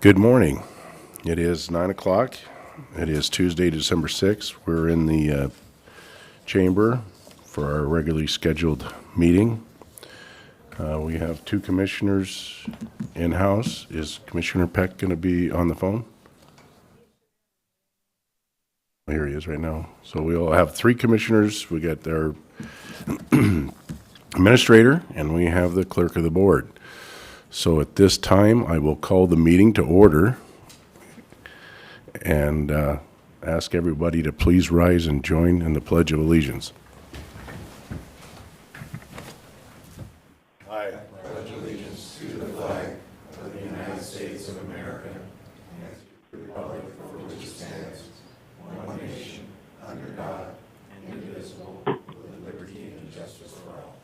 Good morning. It is 9 o'clock. It is Tuesday, December 6th. We're in the chamber for our regularly scheduled meeting. We have two commissioners in-house. Is Commissioner Peck going to be on the phone? Here he is right now. So we'll have three commissioners. We got their administrator, and we have the clerk of the board. So at this time, I will call the meeting to order and ask everybody to please rise and join in the Pledge of Allegiance. I pledge allegiance to the flag of the United States of America and to the republic for which it stands, one nation, under God, indivisible, with liberty and justice for all.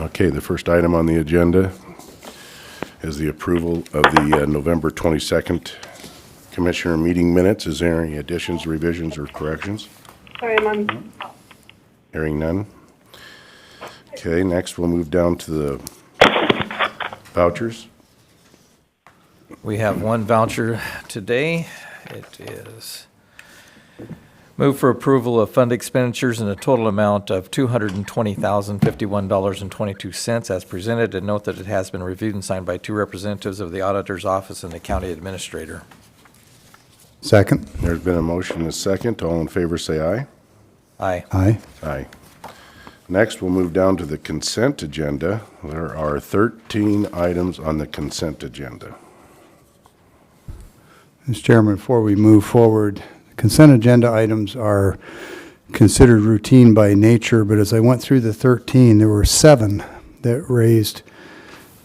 Okay, the first item on the agenda is the approval of the November 22nd Commissioner meeting minutes. Is there any additions, revisions, or corrections? Sorry, Mom. Hearing none. Okay, next we'll move down to the vouchers. We have one voucher today. It is move for approval of fund expenditures in a total amount of $220,051.22 as presented, and note that it has been reviewed and signed by two representatives of the auditor's office and the county administrator. Second. There's been a motion and a second. All in favor say aye. Aye. Aye. Aye. Next, we'll move down to the consent agenda. There are 13 items on the consent agenda. Mr. Chairman, before we move forward, consent agenda items are considered routine by nature, but as I went through the 13, there were 7 that raised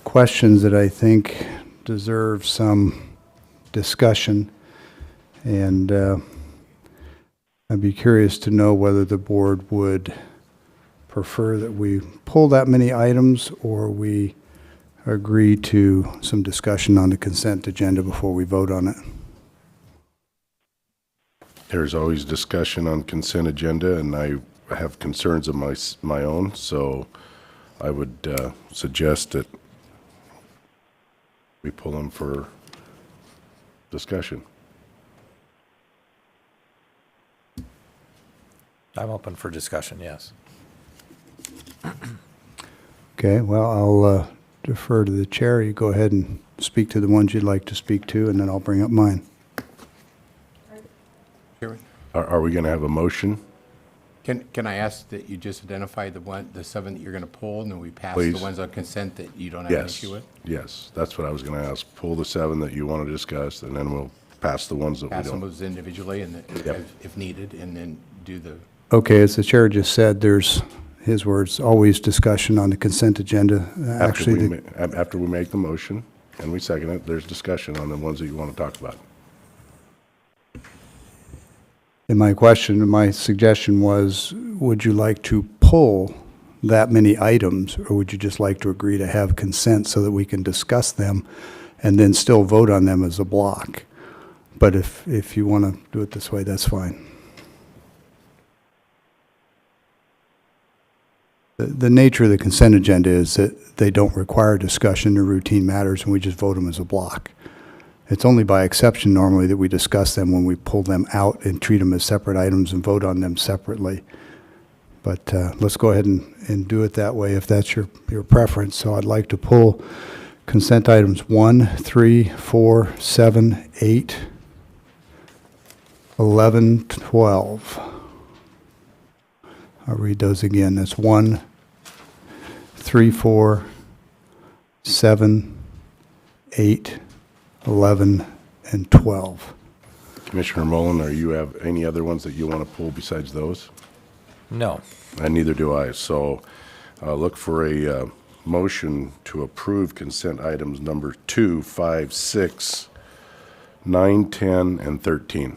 questions that I think deserve some discussion. And I'd be curious to know whether the board would prefer that we pull that many items or we agree to some discussion on the consent agenda before we vote on it. There's always discussion on consent agenda, and I have concerns of my own, so I would suggest that we pull them for discussion. I'm open for discussion, yes. Okay, well, I'll defer to the chair. You go ahead and speak to the ones you'd like to speak to, and then I'll bring up mine. Are we going to have a motion? Can I ask that you just identify the 7 that you're going to pull, and then we pass Please. the ones on consent that you don't have an Yes. issue with? Yes, that's what I was going to ask. Pull the 7 that you want to discuss, and then we'll pass the ones that we Pass them don't. those individually and Yep. if needed, and then do the, Okay, as the chair just said, there's, his words, always discussion on the consent agenda. After we make the motion and we second it, there's discussion on the ones that you want to talk about. And my suggestion was, would you like to pull that many items, or would you just like to agree to have consent so that we can discuss them and then still vote on them as a block? But if you want to do it this way, that's fine. The nature of the consent agenda is that they don't require discussion or routine matters, and we just vote them as a block. It's only by exception normally that we discuss them when we pull them out and treat them as separate items and vote on them separately. But let's go ahead and do it that way if that's your preference. So I'd like to pull consent items 1, 3, 4, 7, 8, 11, 12. I'll read those again. That's 1, 3, 4, 7, 8, 11, and 12. Commissioner Mullen, are you have any other ones that you want to pull besides those? No. And neither do I. So look for a motion to approve consent items number 2, 5, 6, 9, 10, and 13.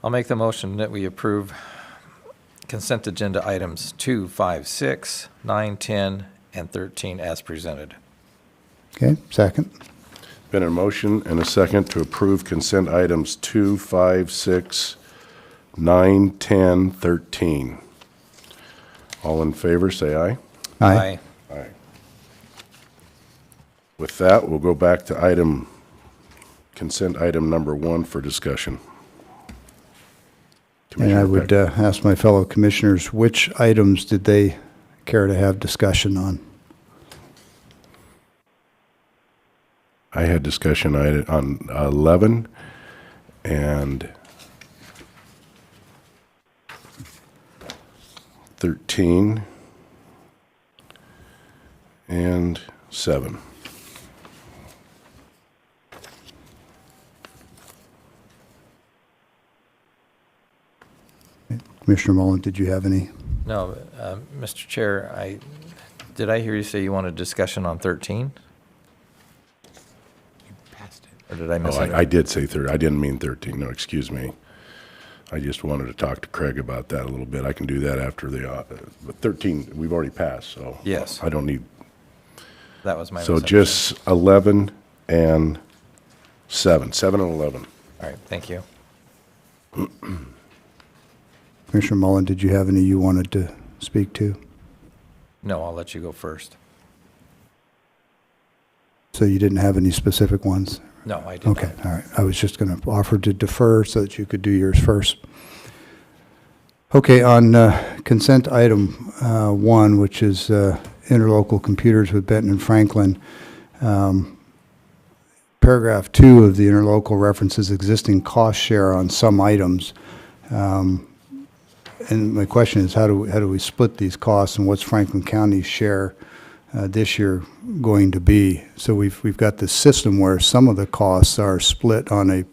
I'll make the motion that we approve consent agenda items 2, 5, 6, 9, 10, and 13 as presented. Okay, second. Been a motion and a second to approve consent items 2, 5, 6, 9, 10, 13. All in favor, say aye. Aye. Aye. With that, we'll go back to consent item number 1 for discussion. And I Commissioner would Peck. ask my fellow commissioners, which items did they care to have discussion on? I had discussion on 11 and 13 and 7. Commissioner Mullen, did you have any? No, Mr. Chair, did I hear you say you wanted discussion on 13? You passed it. Or did I Oh, miss I did say 30. I didn't mean 13. No, excuse me. I just wanted to talk to Craig about that a little bit. I can do that after but 13, we've already passed, so. Yes. I don't need, That was my so misunderstanding. just 11 and 7. 7 and 11. All right, thank you. Commissioner Mullen, did you have any you wanted to speak to? No, I'll let you go first. So you didn't have any specific ones? No, I did not. Okay, all right. I was just going to offer to defer so that you could do yours first. Okay, on consent item 1, which is interlocal computers with Benton and Franklin, paragraph 2 of the interlocal references existing cost share on some items. And my question is, how do we split these costs, and what's Franklin County's share this year going to be? So we've got this system where some of the costs are split on a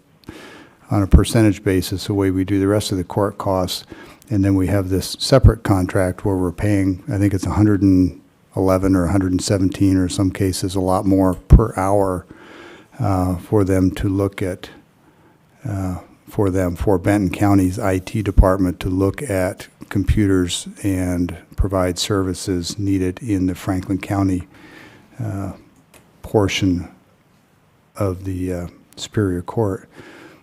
percentage basis, the way we do the rest of the court costs, and then we have this separate contract where we're paying, I think it's 111 or 117, or in some cases a lot more per hour for them to look at. For Benton County's IT department to look at computers and provide services needed in the Franklin County portion of the Superior Court.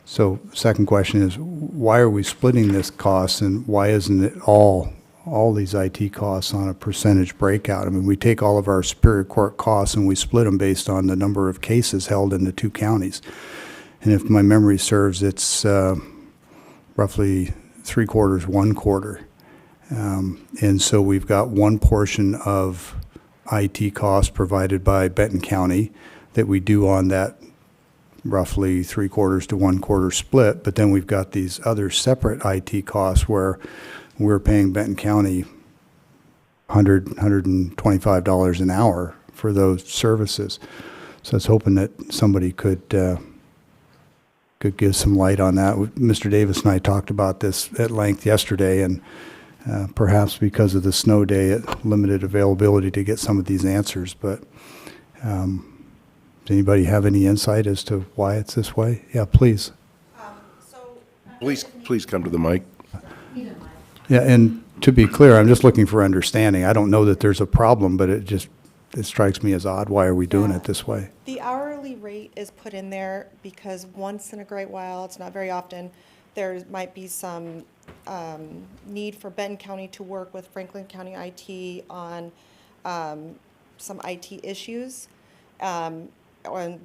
So second question is, why are we splitting this cost, and why isn't it all these IT costs on a percentage breakout? I mean, we take all of our Superior Court costs and we split them based on the number of cases held in the 2 counties. And if my memory serves, it's roughly 3/4, 1/4. And so we've got one portion of IT costs provided by Benton County that we do on that roughly 3/4 to 1/4 split. But then we've got these other separate IT costs where we're paying Benton County $125 an hour for those services. So I was hoping that somebody could give some light on that. Mr. Davis and I talked about this at length yesterday, and perhaps because of the snow day, it limited availability to get some of these answers. But does anybody have any insight as to why it's this way? Yeah, please. Please come to the mic. Yeah, and to be clear, I'm just looking for understanding. I don't know that there's a problem, but it strikes me as odd. Why are we doing it this way? The hourly rate is put in there because once in a great while, it's not very often, there might be some need for Benton County to work with Franklin County IT on some IT issues. And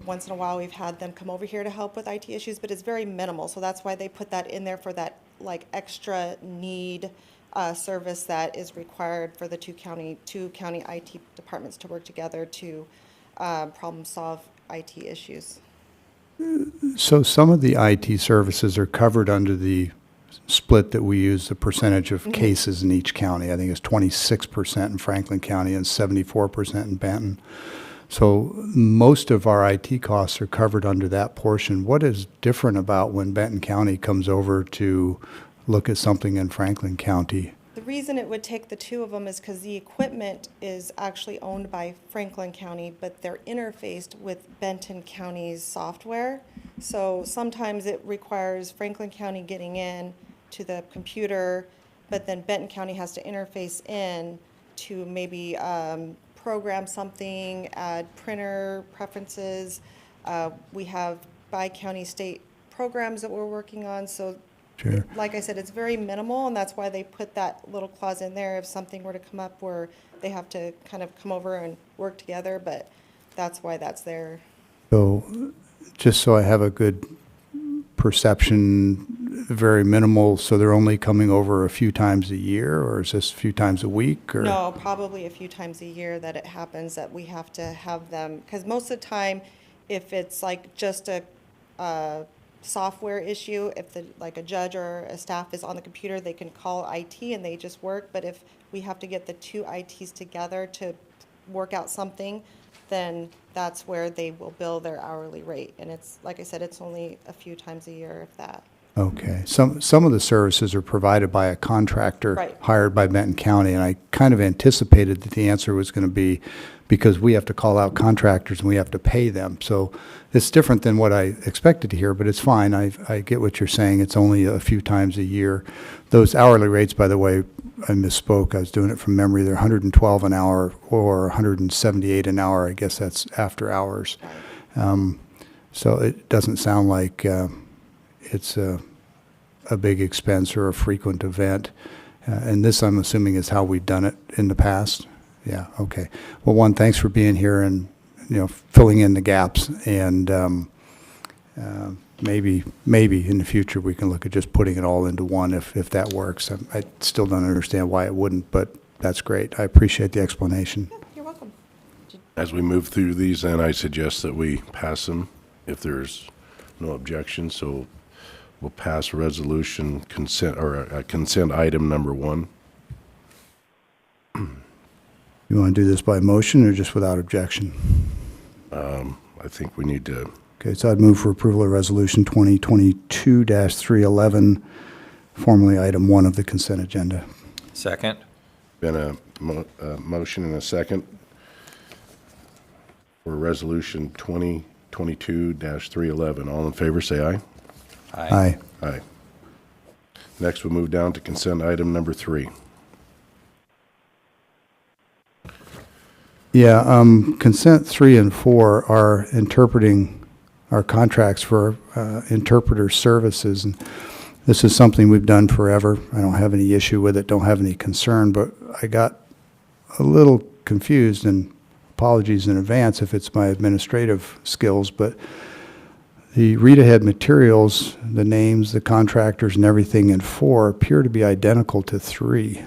once in a while, we've had them come over here to help with IT issues, but it's very minimal. So that's why they put that in there, for that like extra need service that is required for the two county IT departments to work together to problem solve IT issues. So some of the IT services are covered under the split that we use, the percentage of cases in each county. I think it's 26% in Franklin County and 74% in Benton. So most of our IT costs are covered under that portion. What is different about when Benton County comes over to look at something in Franklin County? The reason it would take the two of them is because the equipment is actually owned by Franklin County, but they're interfaced with Benton County's software. So sometimes it requires Franklin County getting in to the computer, but then Benton County has to interface in to maybe program something, add printer preferences. We have by county state programs that we're working on, so Chair. Like I said, it's very minimal, and that's why they put that little clause in there if something were to come up where they have to kind of come over and work together, but that's why that's there. So, just so I have a good perception, very minimal, so they're only coming over a few times a year, or is this a few times a week, or? No, probably a few times a year that it happens that we have to have them, because most of the time, if it's like just a software issue, if like a judge or a staff is on the computer, they can call IT and they just work, but if we have to get the two ITs together to work out something, then that's where they will bill their hourly rate. And it's, like I said, it's only a few times a year, if that. Okay. Some of the services are provided by a contractor Right. hired by Benton County, and I kind of anticipated that the answer was going to be because we have to call out contractors and we have to pay them. So it's different than what I expected to hear, but it's fine. I get what you're saying. It's only a few times a year. Those hourly rates, by the way, I misspoke. I was doing it from memory. They're 112 an hour or 178 an hour. I guess that's after hours. So it doesn't sound like it's a big expense or a frequent event. And this, I'm assuming, is how we've done it in the past? Yeah, okay. Well, one, thanks for being here and, filling in the gaps. And maybe in the future, we can look at just putting it all into one if that works. I still don't understand why it wouldn't, but that's great. I appreciate the explanation. Yeah, you're welcome. As we move through these, then I suggest that we pass them if there's no objection. So we'll pass resolution consent, or consent item number 1. You want to do this by motion or just without objection? I think we need to, Okay, so I'd move for approval of Resolution 2022-311, formerly item 1 of the consent agenda. Second. been a motion and a second for resolution 2022-311. All in favor, say aye. Aye. Aye. Next, we'll move down to consent item number 3. Yeah, consent 3 and 4 are interpreting our contracts for interpreter services. And this is something we've done forever. I don't have any issue with it, don't have any concern, but I got a little confused, and apologies in advance if it's my administrative skills, but the read-ahead materials, the names, the contractors, and everything in 4 appear to be identical to 3,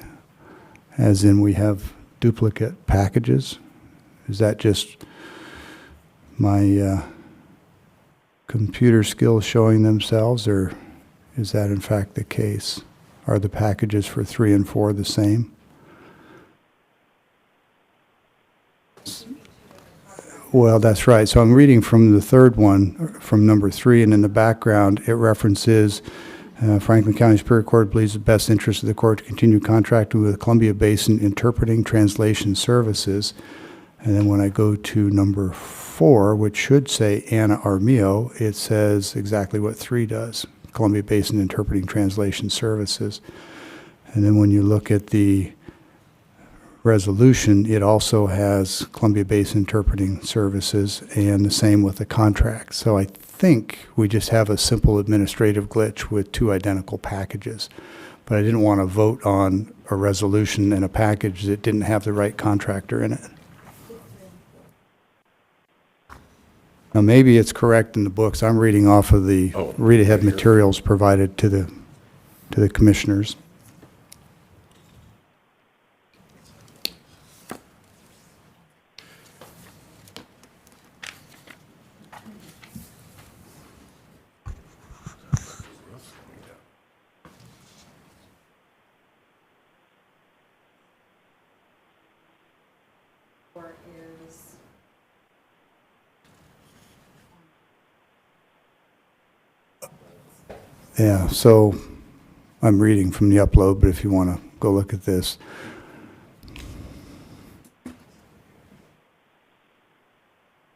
as in we have duplicate packages. Is that just my computer skills showing themselves, or is that in fact the case? Are the packages for 3 and 4 the same? Well, that's right. So I'm reading from the third one, from number 3, and in the background it references Franklin County Superior Court believes the best interest of the court to continue contracting with Columbia Basin Interpreting Translation Services. And then when I go to number 4, which should say Anna Armio, it says exactly what 3 does, Columbia Basin Interpreting Translation Services. And then when you look at the resolution, it also has Columbia Basin Interpreting Services, and the same with the contract. So I think we just have a simple administrative glitch with 2 identical packages. But I didn't want to vote on a resolution and a package that didn't have the right contractor in it. Now, maybe it's correct in the books. I'm reading off of the read-ahead materials provided to the commissioners. Yeah, so I'm reading from the upload, but if you want to go look at this.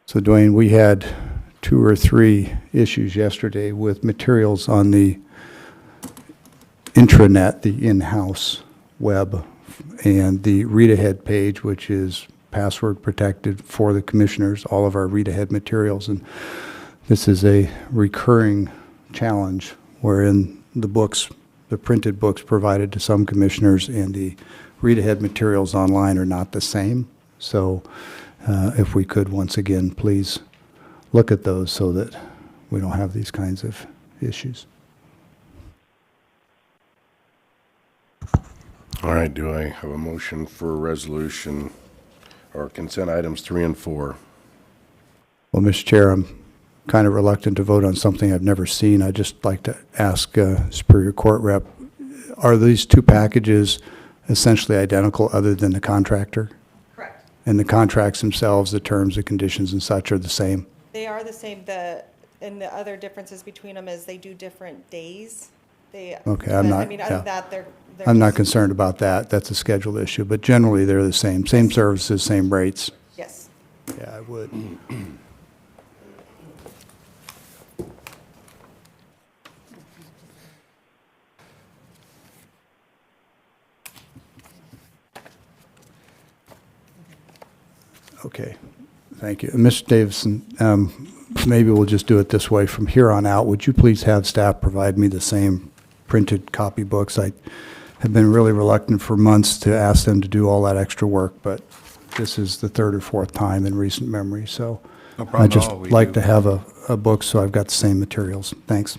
So Dwayne, we had 2 or 3 issues yesterday with materials on the intranet, the in-house web, and the read-ahead page, which is password protected for the commissioners, all of our read-ahead materials. And this is a recurring challenge wherein the books, the printed books provided to some commissioners and the read-ahead materials online are not the same. So if we could, once again, please look at those so that we don't have these kinds of issues. All right, do I have a motion for resolution or consent items 3 and 4? Well, Mr. Chair, I'm kind of reluctant to vote on something I've never seen. I'd just like to ask Superior Court Rep, are these two packages essentially identical other than the contractor? Correct. And the contracts themselves, the terms, the conditions and such are the same? They are the same, and the other differences between them is they do different days. Okay, I'm not, I mean, other yeah. than that, they're I'm not just- concerned about that. That's a scheduled issue, but generally they're the same. Same services, same rates. Yes. Yeah, I would. Okay, thank you. Mr. Davison, maybe we'll just do it this way. From here on out, would you please have staff provide me the same printed copy books? I have been really reluctant for months to ask them to do all that extra work, but this is the third or fourth time in recent memory, so No problem I'd at just all. We like do. to have a book so I've got the same materials. Thanks.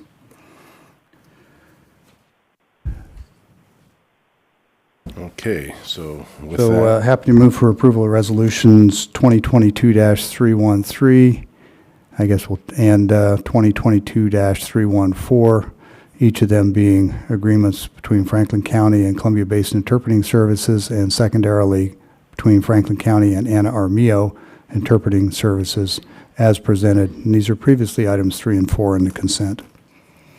Okay, so with So that, happy to move for approval of resolutions 2022-313, I guess and 2022-314, each of them being agreements between Franklin County and Columbia Basin Interpreting Services, and secondarily between Franklin County and Anna Armio Interpreting Services as presented. And these are previously items 3 and 4 in the consent.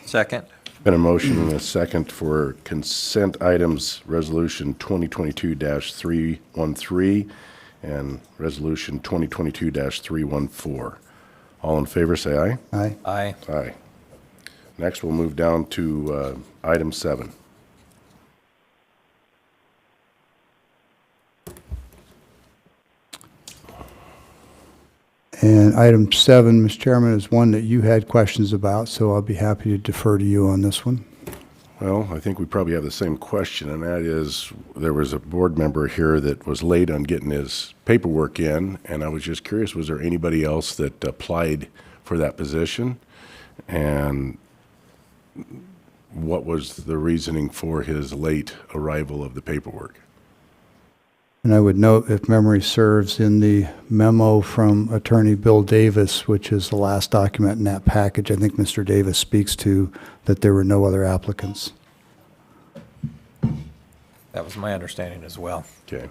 Second. been a motion and a second for consent items, resolution 2022-313 and resolution 2022-314. All in favor, say aye. Aye. Aye. Aye. Next, we'll move down to item 7. And item 7, Mr. Chairman, is one that you had questions about, so I'll be happy to defer to you on this one. Well, I think we probably have the same question, and that is, there was a board member here that was late on getting his paperwork in, and I was just curious, was there anybody else that applied for that position? And what was the reasoning for his late arrival of the paperwork? And I would note, if memory serves, in the memo from Attorney Bill Davis, which is the last document in that package, I think Mr. Davis speaks to that there were no other applicants. That was my understanding as well. Okay,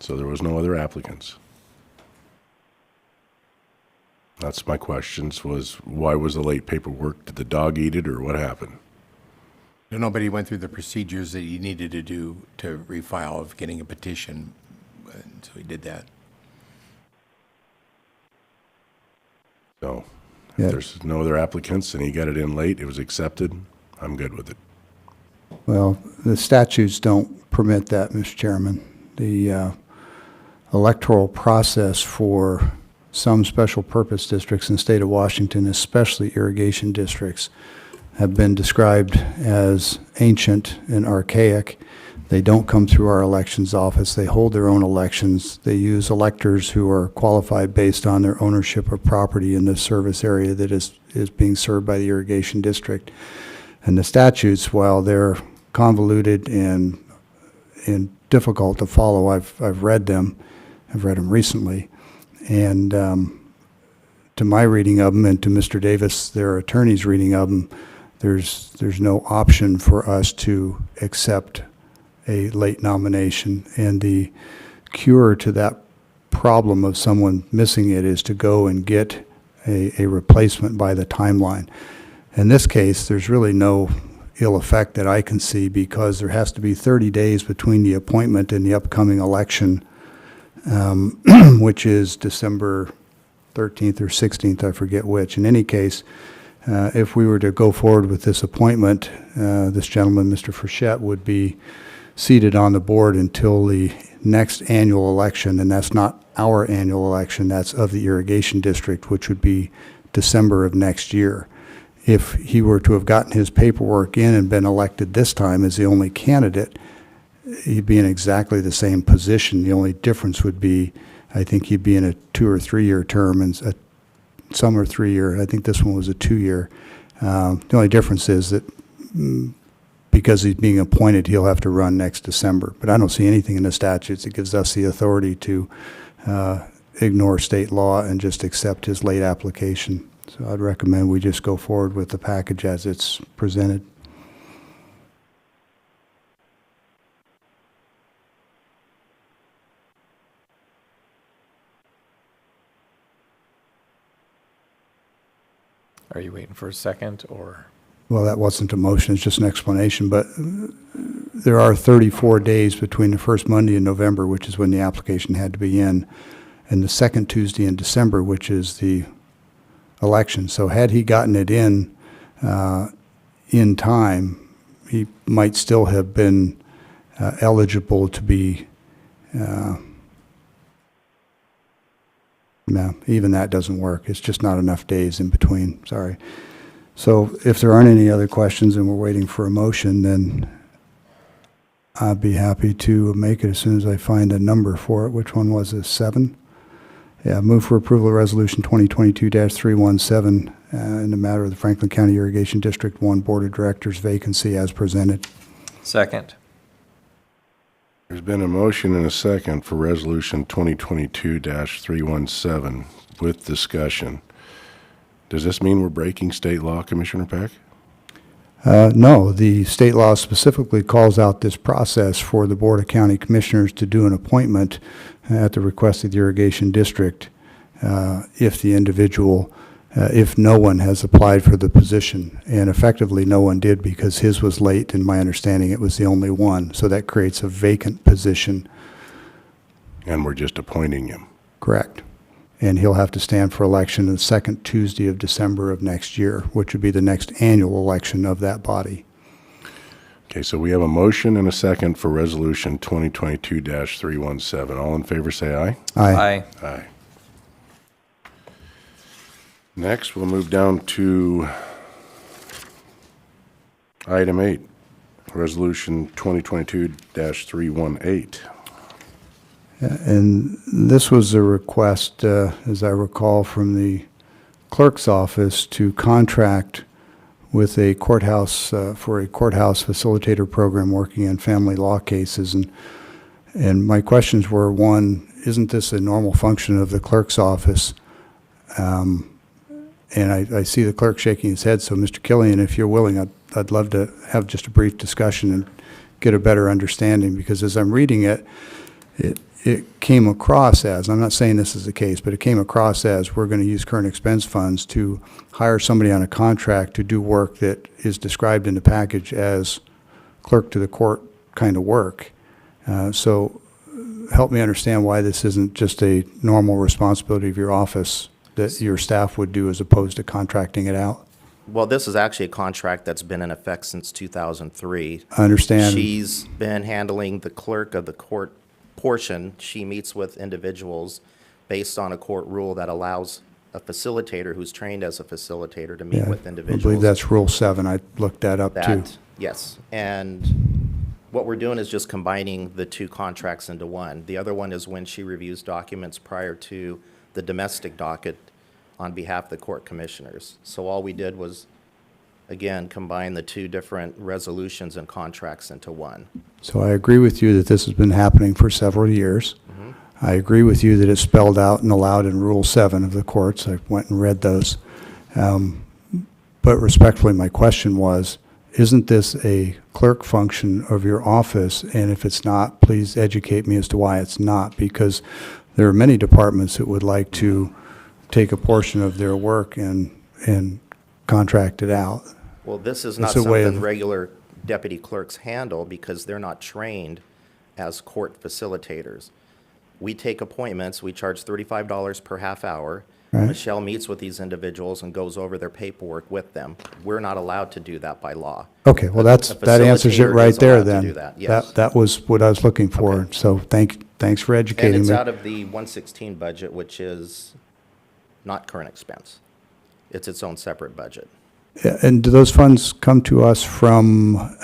so there was no other applicants. That's my questions, was why was the late paperwork? Did the dog eat it, or what happened? Nobody went through the procedures that you needed to do to refile of getting a petition, and so he did that. So, Yeah. if there's no other applicants and he got it in late, it was accepted, I'm good with it. Well, the statutes don't permit that, Mr. Chairman. The electoral process for some special purpose districts in the state of Washington, especially irrigation districts, have been described as ancient and archaic. They don't come through our elections office. They hold their own elections. They use electors who are qualified based on their ownership of property in the service area that is being served by the irrigation district. And the statutes, while they're convoluted and difficult to follow, I've read them. I've read them recently. And to my reading of them and to Mr. Davis, their attorney's reading of them, there's no option for us to accept a late nomination. And the cure to that problem of someone missing it is to go and get a replacement by the timeline. In this case, there's really no ill effect that I can see, because there has to be 30 days between the appointment and the upcoming election, which is December 13th or 16th, I forget which. In any case, if we were to go forward with this appointment, this gentleman, Mr. Frechette, would be seated on the board until the next annual election, and that's not our annual election, that's of the irrigation district, which would be December of next year. if he were to have gotten his paperwork in and been elected this time as the only candidate, he'd be in exactly the same position. The only difference would be, I think he'd be in a 2 or 3 year term, and some are 3 year. I think this one was a 2 year. The only difference is that because he's being appointed, he'll have to run next December. But I don't see anything in the statutes that gives us the authority to ignore state law and just accept his late application. So I'd recommend we just go forward with the package as it's presented. Are you waiting for a second, or? Well, that wasn't a motion, it's just an explanation, but there are 34 days between the first Monday in November, which is when the application had to be in, and the second Tuesday in December, which is the election. So had he gotten it in time, he might still have been eligible to be, no, even that doesn't work. It's just not enough days in between, sorry. So if there aren't any other questions and we're waiting for a motion, then I'd be happy to make it as soon as I find a number for it. Which one was it, 7? Yeah, move for approval of Resolution 2022-317 in the matter of the Franklin County Irrigation District 1 Board of Directors vacancy as presented. Second. There's been a motion and a second for Resolution 2022-317 with discussion. Does this mean we're breaking state law, Commissioner Peck? No, the state law specifically calls out this process for the Board of County Commissioners to do an appointment at the request of the irrigation district if the individual, if no one has applied for the position. And effectively, no one did because his was late. In my understanding, it was the only one. So that creates a vacant position. And we're just appointing him. Correct. And he'll have to stand for election the second Tuesday of December of next year, which would be the next annual election of that body. Okay, so we have a motion and a second for Resolution 2022-317. All in favor, say aye. Aye. Aye. Next, we'll move down to item 8, Resolution 2022-318. And this was a request, as I recall, from the clerk's office to contract with a courthouse, for a courthouse facilitator program working in family law cases. And my questions were, one, isn't this a normal function of the clerk's office? And I see the clerk shaking his head, so Mr. Killian, if you're willing, I'd love to have just a brief discussion and get a better understanding, because as I'm reading it, it came across as, I'm not saying this is the case, but it came across as we're going to use current expense funds to hire somebody on a contract to do work that is described in the package as clerk to the court kind of work. So help me understand why this isn't just a normal responsibility of your office that your staff would do as opposed to contracting it out. Well, this is actually a contract that's been in effect since 2003. I understand. She's been handling the clerk of the court portion. She meets with individuals based on a court rule that allows a facilitator who's trained as a facilitator to meet Yeah, with I individuals. believe that's Rule 7. I looked that up too. Yes. And what we're doing is just combining the two contracts into one. The other one is when she reviews documents prior to the domestic docket on behalf of the court commissioners. So all we did was, again, combine the two different resolutions and contracts into one. So I agree with you that this has been happening for several years. I agree with you that it's spelled out and allowed in Rule 7 of the courts. I went and read those. But respectfully, my question was, isn't this a clerk function of your office? And if it's not, please educate me as to why it's not, because there are many departments that would like to take a portion of their work and contract it out. Well, this is not It's a way something of- regular deputy clerks handle because they're not trained as court facilitators. We take appointments, we charge $35 per half hour. Right. Michelle meets with these individuals and goes over their paperwork with them. We're not allowed to do that by law. Okay, well, A that answers it facilitator right is there allowed to then. do that, yes. That was what I was looking for. Okay. So thanks for And educating it's me. out of the 116 budget, which is not current expense. It's its own separate budget. And do those funds come to us from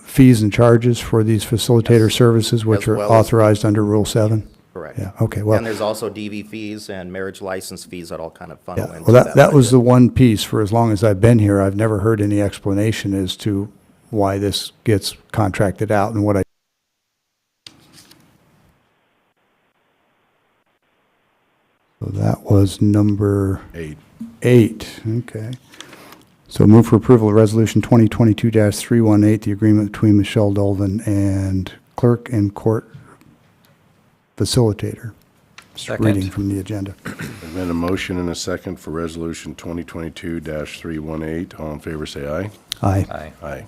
fees and charges for these facilitator services, which As are well as- authorized under Rule 7? Correct. Yeah, okay, well. And there's also DV fees and marriage license fees that all kind of funnel Yeah, into well, that was budget. the one piece, for as long as I've been here, I've never heard any explanation as to why this gets contracted out and what I. So that was number 8, okay. So move for approval of Resolution 2022-318, the agreement between Michelle Dolvin and clerk and court facilitator. Just Second. reading from the agenda. There's been a motion and a second for Resolution 2022-318. All in favor, say aye. Aye. Aye. Aye.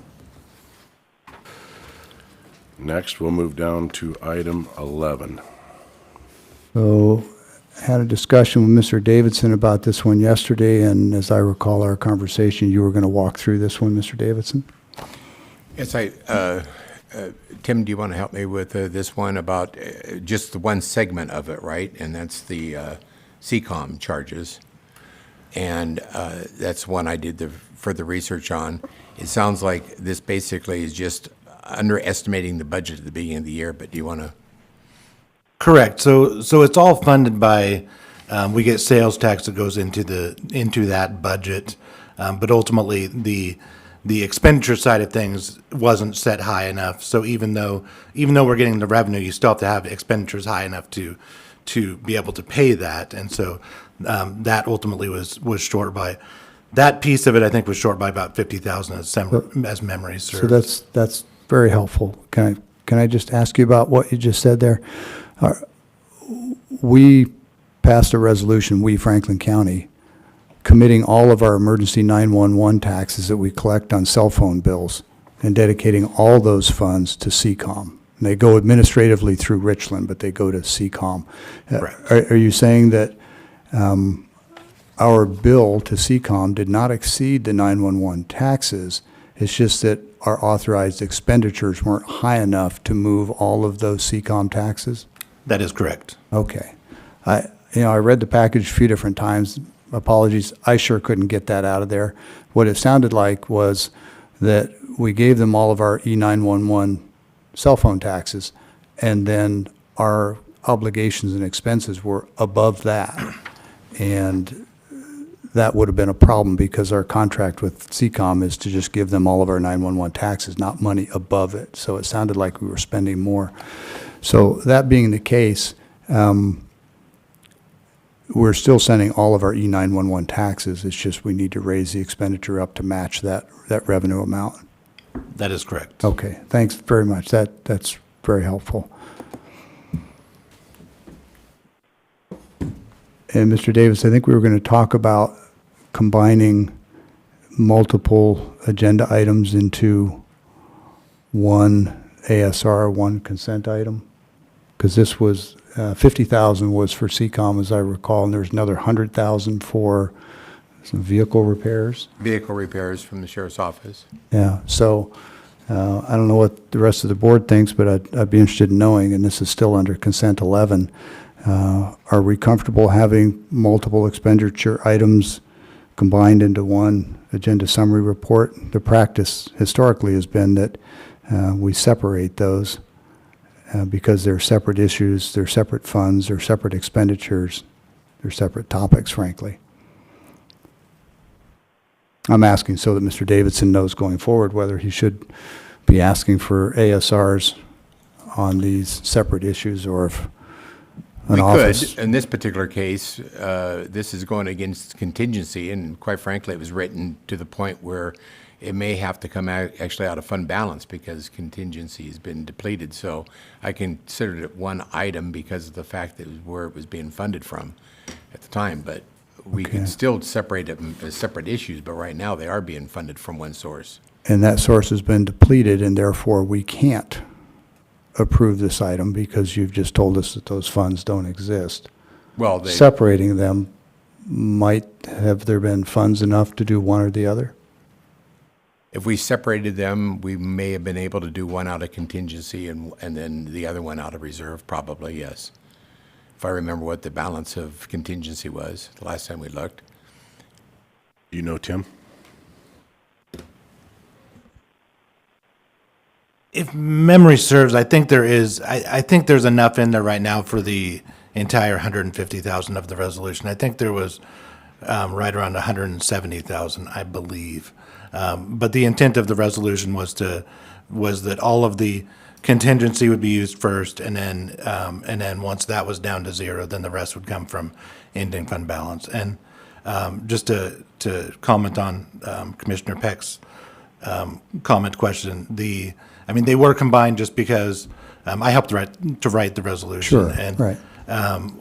Next, we'll move down to item 11. So, had a discussion with Mr. Davidson about this one yesterday, and as I recall our conversation, you were going to walk through this one, Mr. Davidson? Yes, Tim, do you want to help me with this one about just the one segment of it, right? And that's the CCOM charges. And that's one I did the further research on. It sounds like this basically is just underestimating the budget at the beginning of the year, but do you want to? Correct. So it's all funded by, we get sales tax that goes into that budget. But ultimately, the expenditure side of things wasn't set high enough. So even though we're getting the revenue, you still have to have expenditures high enough to be able to pay that. And so, that ultimately was short by, that piece of it, I think, was short by about 50,000 as memory serves. So that's very helpful. Can I just ask you about what you just said there? We passed a resolution, we Franklin County, committing all of our emergency 911 taxes that we collect on cell phone bills and dedicating all those funds to CCOM. And they go administratively through Richland, but they go to CCOM. Correct. Are you saying that our bill to CCOM did not exceed the 911 taxes? It's just that our authorized expenditures weren't high enough to move all of those CCOM taxes? That is correct. Okay. I read the package a few different times. Apologies, I sure couldn't get that out of there. What it sounded like was that we gave them all of our E911 cell phone taxes, and then our obligations and expenses were above that. And that would have been a problem because our contract with CCOM is to just give them all of our 911 taxes, not money above it. So it sounded like we were spending more. So that being the case, we're still sending all of our E911 taxes. It's just we need to raise the expenditure up to match that revenue amount. That is correct. Okay, thanks very much. That's very helpful. And Mr. Davis, I think we were going to talk about combining multiple agenda items into one ASR, one consent item. Because this was, 50,000 was for CCOM, as I recall, and there's another 100,000 for some vehicle repairs. Vehicle repairs from the sheriff's office. Yeah, so I don't know what the rest of the board thinks, but I'd be interested in knowing, and this is still under consent 11, are we comfortable having multiple expenditure items combined into one agenda summary report? The practice historically has been that we separate those because they're separate issues, they're separate funds, they're separate expenditures, they're separate topics, frankly. I'm asking so that Mr. Davidson knows going forward whether he should be asking for ASRs on these separate issues or if an office. In this particular case, this is going against contingency, and quite frankly, it was written to the point where it may have to come out, actually out of fund balance because contingency has been depleted. So I considered it one item because of the fact that it was where it was being funded from at the time. But we Okay. could still separate them as separate issues, but right now they are being funded from one source. And that source has been depleted, and therefore we can't approve this item because you've just told us that those funds don't exist. Well, they, Separating them, have there been funds enough to do one or the other? if we separated them, we may have been able to do one out of contingency and then the other one out of reserve, probably, yes. If I remember what the balance of contingency was the last time we looked. You know, Tim? If memory serves, I think there is, I think there's enough in there right now for the entire 150,000 of the resolution. I think there was right around 170,000, I believe. But the intent of the resolution was that all of the contingency would be used first, and then once that was down to zero, then the rest would come from ending fund balance. And just to comment on Commissioner Peck's comment question, they were combined just because I helped to write the resolution. Sure, And right.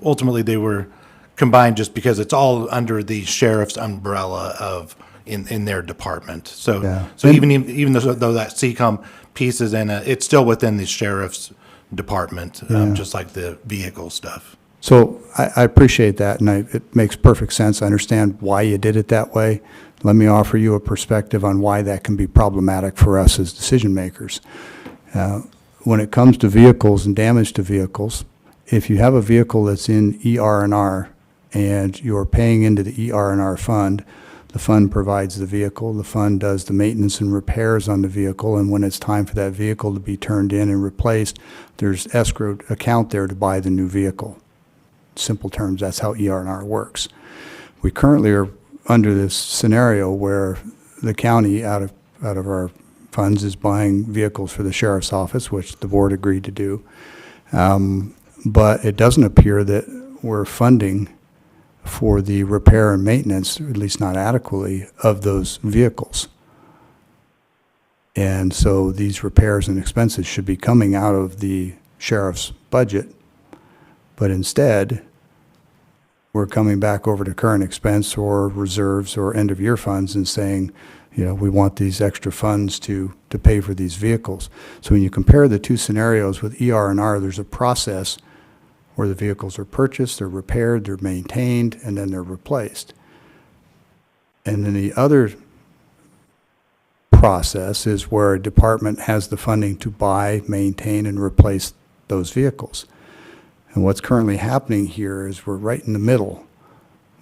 ultimately, they were combined just because it's all under the sheriff's umbrella in their department. So, Yeah. so even though that CCOM piece is in it, it's still within the sheriff's department, just like the vehicle stuff. So I appreciate that, and it makes perfect sense. I understand why you did it that way. Let me offer you a perspective on why that can be problematic for us as decision makers. When it comes to vehicles and damage to vehicles, if you have a vehicle that's in ER&R and you're paying into the ER&R fund, the fund provides the vehicle, the fund does the maintenance and repairs on the vehicle, and when it's time for that vehicle to be turned in and replaced, there's escrowed account there to buy the new vehicle. Simple terms, that's how ER&R works. We currently are under this scenario where the county, out of our funds, is buying vehicles for the sheriff's office, which the board agreed to do. But it doesn't appear that we're funding for the repair and maintenance, or at least not adequately, of those vehicles. And so these repairs and expenses should be coming out of the sheriff's budget, but instead, we're coming back over to current expense or reserves or end-of-year funds and saying, we want these extra funds to pay for these vehicles. So when you compare the two scenarios with ER&R, there's a process where the vehicles are purchased, they're repaired, they're maintained, and then they're replaced. And then the other process is where a department has the funding to buy, maintain, and replace those vehicles. And what's currently happening here is we're right in the middle,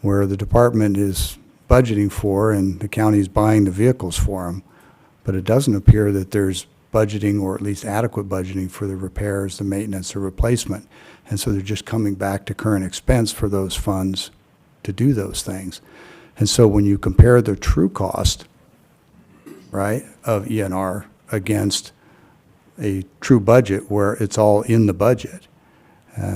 where the department is budgeting for and the county is buying the vehicles for them, but it doesn't appear that there's budgeting, or at least adequate budgeting, for the repairs, the maintenance, or replacement. And so they're just coming back to current expense for those funds to do those things. And so when you compare the true cost, right, of ENR against a true budget where it's all in the budget.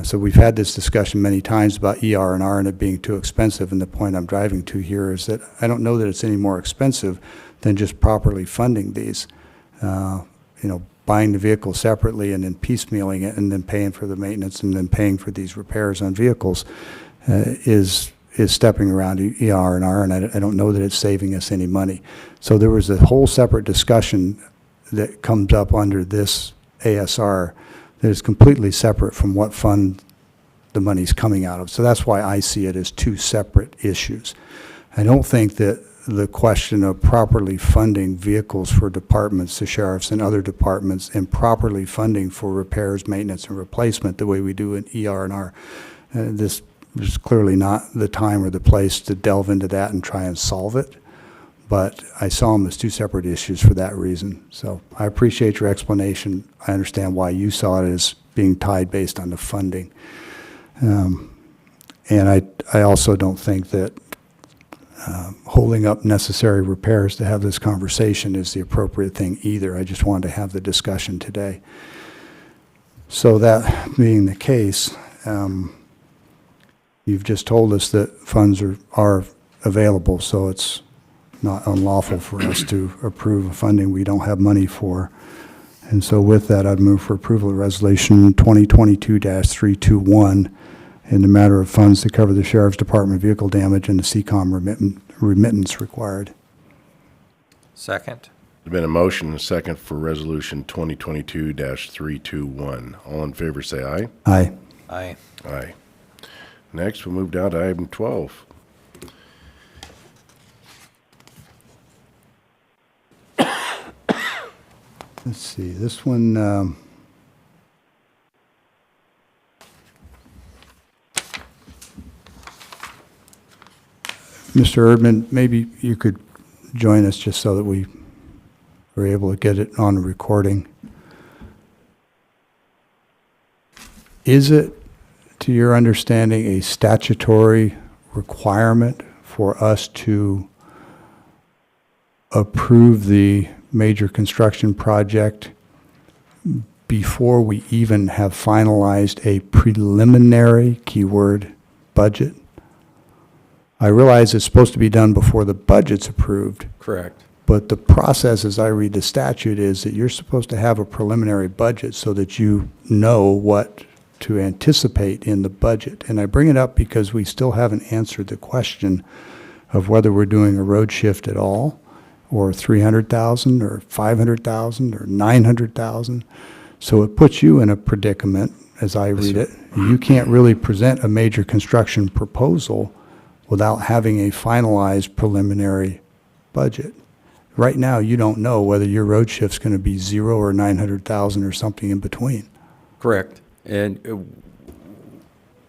So we've had this discussion many times about ER&R and it being too expensive, and the point I'm driving to here is that I don't know that it's any more expensive than just properly funding these. Buying the vehicle separately and then piecemealing it and then paying for the maintenance and then paying for these repairs on vehicles is stepping around ER&R, and I don't know that it's saving us any money. So there was a whole separate discussion that comes up under this ASR that is completely separate from what fund the money's coming out of. So that's why I see it as two separate issues. I don't think that the question of properly funding vehicles for departments, the sheriffs and other departments, and properly funding for repairs, maintenance, and replacement the way we do in ER&R, this is clearly not the time or the place to delve into that and try and solve it. But I saw them as two separate issues for that reason. So I appreciate your explanation. I understand why you saw it as being tied based on the funding. And I also don't think that holding up necessary repairs to have this conversation is the appropriate thing either. I just wanted to have the discussion today. So that being the case, you've just told us that funds are available, so it's not unlawful for us to approve funding we don't have money for. And so with that, I'd move for approval of Resolution 2022-321 in the matter of funds to cover the Sheriff's Department vehicle damage and the CCOM remittance required. Second. There's been a motion and a second for Resolution 2022-321. All in favor, say aye. Aye. Aye. Aye. Next, we'll move down to item 12. Let's see, this one, Mr. Erdman, maybe you could join us just so that we were able to get it on a recording. Is it, to your understanding, a statutory requirement for us to approve the major construction project before we even have finalized a preliminary, keyword, budget? I realize it's supposed to be done before the budget's approved, Correct. but the process, as I read the statute, is that you're supposed to have a preliminary budget so that you know what to anticipate in the budget. And I bring it up because we still haven't answered the question of whether we're doing a road shift at all, or 300,000, or 500,000, or 900,000. So it puts you in a predicament, as I read it. You can't really present a major construction proposal without having a finalized preliminary budget. Right now, you don't know whether your road shift's going to be 0 or 900,000 or something in between. Correct. And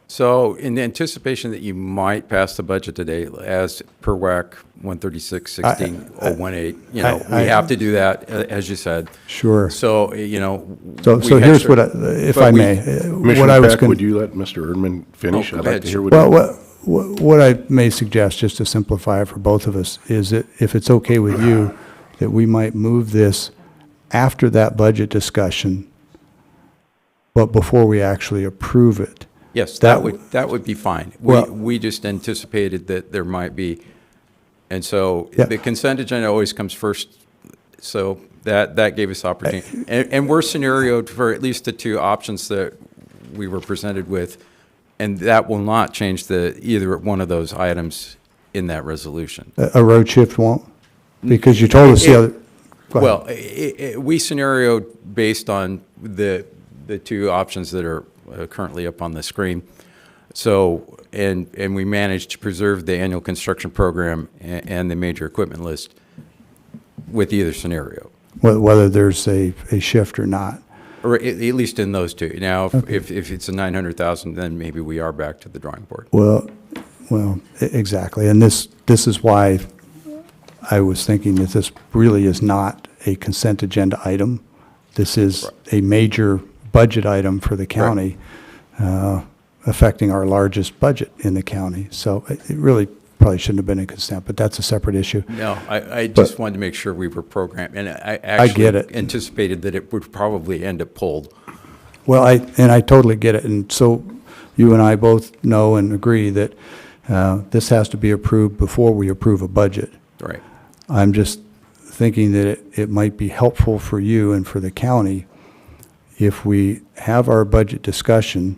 so in anticipation that you might pass the budget today, as per WAC 136-16-018, you know, we have to do that, as you said. Sure. So, you know. So we had here's cer- what, if but I we- may, what I Commissioner was Peck, going would you let Mr. Erdman finish? Oh, I'd go like ahead, to hear sir. what. Well, what I may suggest, just to simplify it for both of us, is that if it's okay with you, that we might move this after that budget discussion, but before we actually approve it. Yes, That that would be fine. Well- We just anticipated that there might be, and so Yeah. the consent agenda always comes first, so that gave us opportunity. And we're scenarioed for at least the two options that we were presented with, and that will not change either one of those items in that resolution. A road shift won't? Because you told us the other. Go ahead. Well, we scenarioed based on the two options that are currently up on the screen. So, and we managed to preserve the annual construction program and the major equipment list with either scenario, Whether there's a shift or not. or at least in those two. Now, if it's a 900,000, then maybe we are back to the drawing board. Well, exactly. And this is why I was thinking that this really is not a consent agenda item. This is a major budget item for the county, affecting our largest budget in the county. So it really probably shouldn't have been a consent, but that's a separate issue. No, I just wanted to make sure we were programmed, and I get actually it. anticipated that it would probably end up pulled. Well, I totally get it. And so you and I both know and agree that this has to be approved before we approve a budget. Right. I'm just thinking that it might be helpful for you and for the county if we have our budget discussion,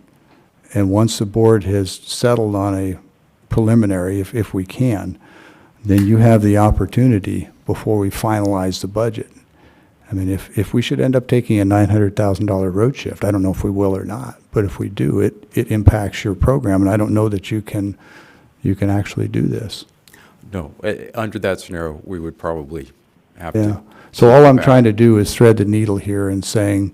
and once the board has settled on a preliminary, if we can, then you have the opportunity before we finalize the budget. I mean, if we should end up taking a $900,000 road shift, I don't know if we will or not, but if we do, it impacts your program, and I don't know that you can actually do this. No, under that scenario, we would probably have Yeah. to. So all I'm back. trying to do is thread the needle here and saying,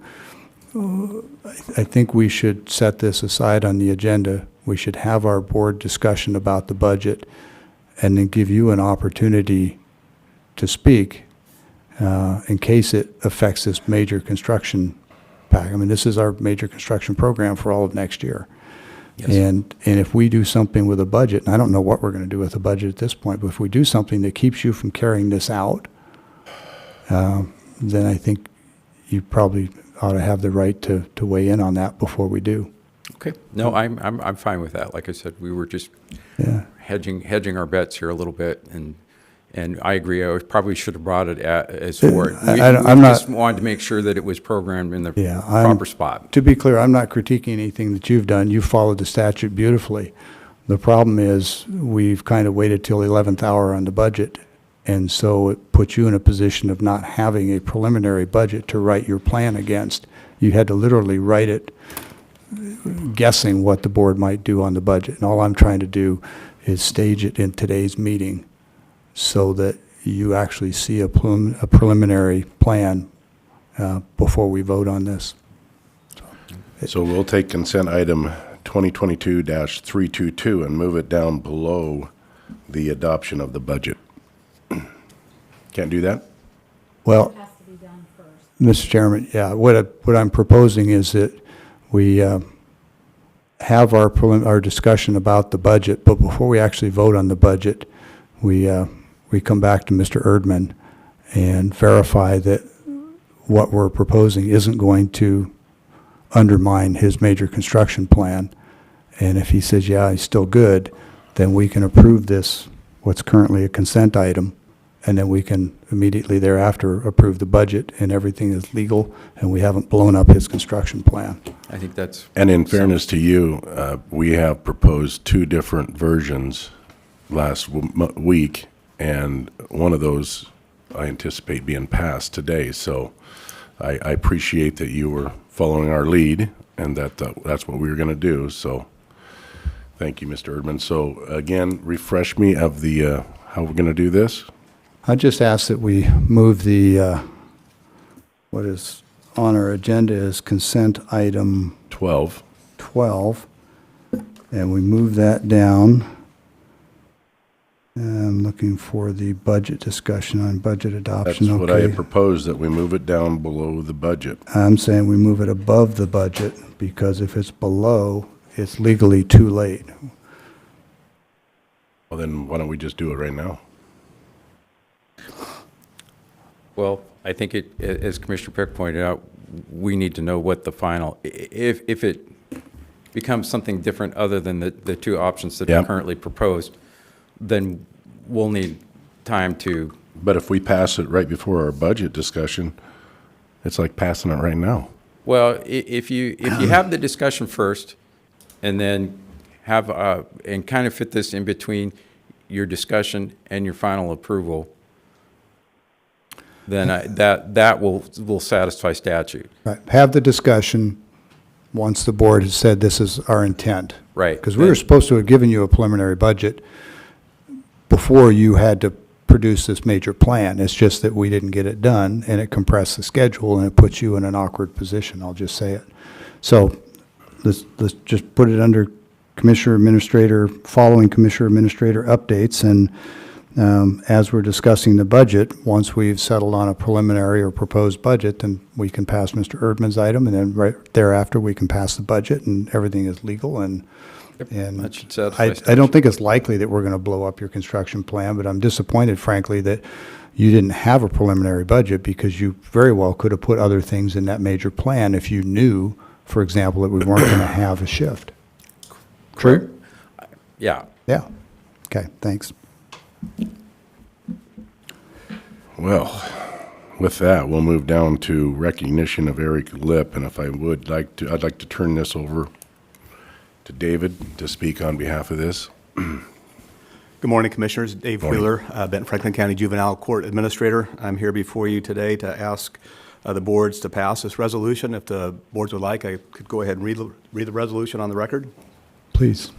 I think we should set this aside on the agenda. We should have our board discussion about the budget, and then give you an opportunity to speak in case it affects this major construction pack. I mean, this is our major construction program for all of next year. Yes. And if we do something with a budget, and I don't know what we're going to do with the budget at this point, but if we do something that keeps you from carrying this out, then I think you probably ought to have the right to weigh in on that before we do. Okay. No, I'm fine with that. Like I said, we were just Yeah. hedging our bets here a little bit, and I agree. I probably should have brought it as forward. We I'm not- just wanted to make sure that it was programmed in the Yeah, proper spot. To be clear, I'm not critiquing anything that you've done. You followed the statute beautifully. The problem is, we've kind of waited till the 11th hour on the budget, and so it puts you in a position of not having a preliminary budget to write your plan against. You had to literally write it guessing what the board might do on the budget. And all I'm trying to do is stage it in today's meeting so that you actually see a preliminary plan before we vote on this. So we'll take consent item 2022-322 and move it down below the adoption of the budget. Can't do that? Well, Mr. Chairman, yeah, what I'm proposing is that we have our discussion about the budget, but before we actually vote on the budget, we come back to Mr. Erdman and verify that what we're proposing isn't going to undermine his major construction plan. And if he says, yeah, he's still good, then we can approve this, what's currently a consent item, and then we can immediately thereafter approve the budget, and everything is legal, and we haven't blown up his construction plan. I think that's. And in fairness to you, we have proposed 2 different versions last week, and one of those I anticipate being passed today. So I appreciate that you were following our lead, and that that's what we were going to do. So thank you, Mr. Erdman. So again, refresh me of the how we're going to do this. I just ask that we move the, what is on our agenda is consent item 12. 12, and we move that down. I'm looking for the budget discussion on budget That's adoption. what I had Okay. proposed, that we move it down below the budget. I'm saying we move it above the budget, because if it's below, it's legally too late. Well, then why don't we just do it right now? Well, I think it, as Commissioner Peck pointed out, we need to know what the final, if it becomes something different other than the 2 options that are Yep. currently proposed, then we'll need time to, But if we pass it right before our budget discussion, it's like passing it right now. well, if you have the discussion first, and then have, and kind of fit this in between your discussion and your final approval, then that will satisfy statute. Right, have the discussion once the board has said this is our intent. Right. Because we were supposed to have given you a preliminary budget before you had to produce this major plan. It's just that we didn't get it done, and it compressed the schedule, and it puts you in an awkward position, I'll just say it. So let's just put it under Commissioner Administrator, following Commissioner Administrator updates, and as we're discussing the budget, once we've settled on a preliminary or proposed budget, then we can pass Mr. Erdman's item, and then right thereafter, we can pass the budget, and everything is legal, and That should satisfy I don't statute. think it's likely that we're going to blow up your construction plan, but I'm disappointed, frankly, that you didn't have a preliminary budget, because you very well could have put other things in that major plan if you knew, for example, that we weren't going to have a shift. True? Yeah. Yeah. Okay, thanks. Well, with that, we'll move down to recognition of Eric Lip, and if I would like to, I'd like to turn this over to David to speak on behalf of this. Good morning, Commissioners. Dave Morning. Wheeler, Benton Franklin County Juvenile Court Administrator. I'm here before you today to ask the boards to pass this resolution. If the boards would like, I could go ahead and read the resolution on the record. Please.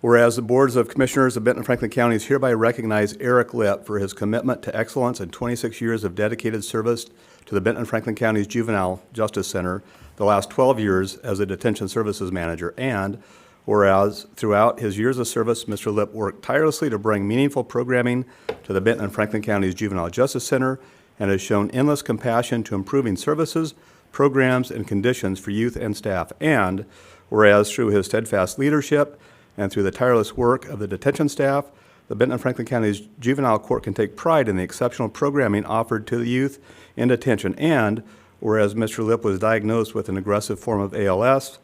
Whereas the boards of commissioners of Benton Franklin Counties hereby recognize Eric Lip for his commitment to excellence and 26 years of dedicated service to the Benton Franklin County's Juvenile Justice Center, the last 12 years as a detention services manager. And whereas throughout his years of service, Mr. Lip worked tirelessly to bring meaningful programming to the Benton and Franklin County's Juvenile Justice Center and has shown endless compassion to improving services, programs, and conditions for youth and staff. And whereas through his steadfast leadership and through the tireless work of the detention staff, the Benton and Franklin County's Juvenile Court can take pride in the exceptional programming offered to the youth in detention. And whereas Mr. Lip was diagnosed with an aggressive form of ALS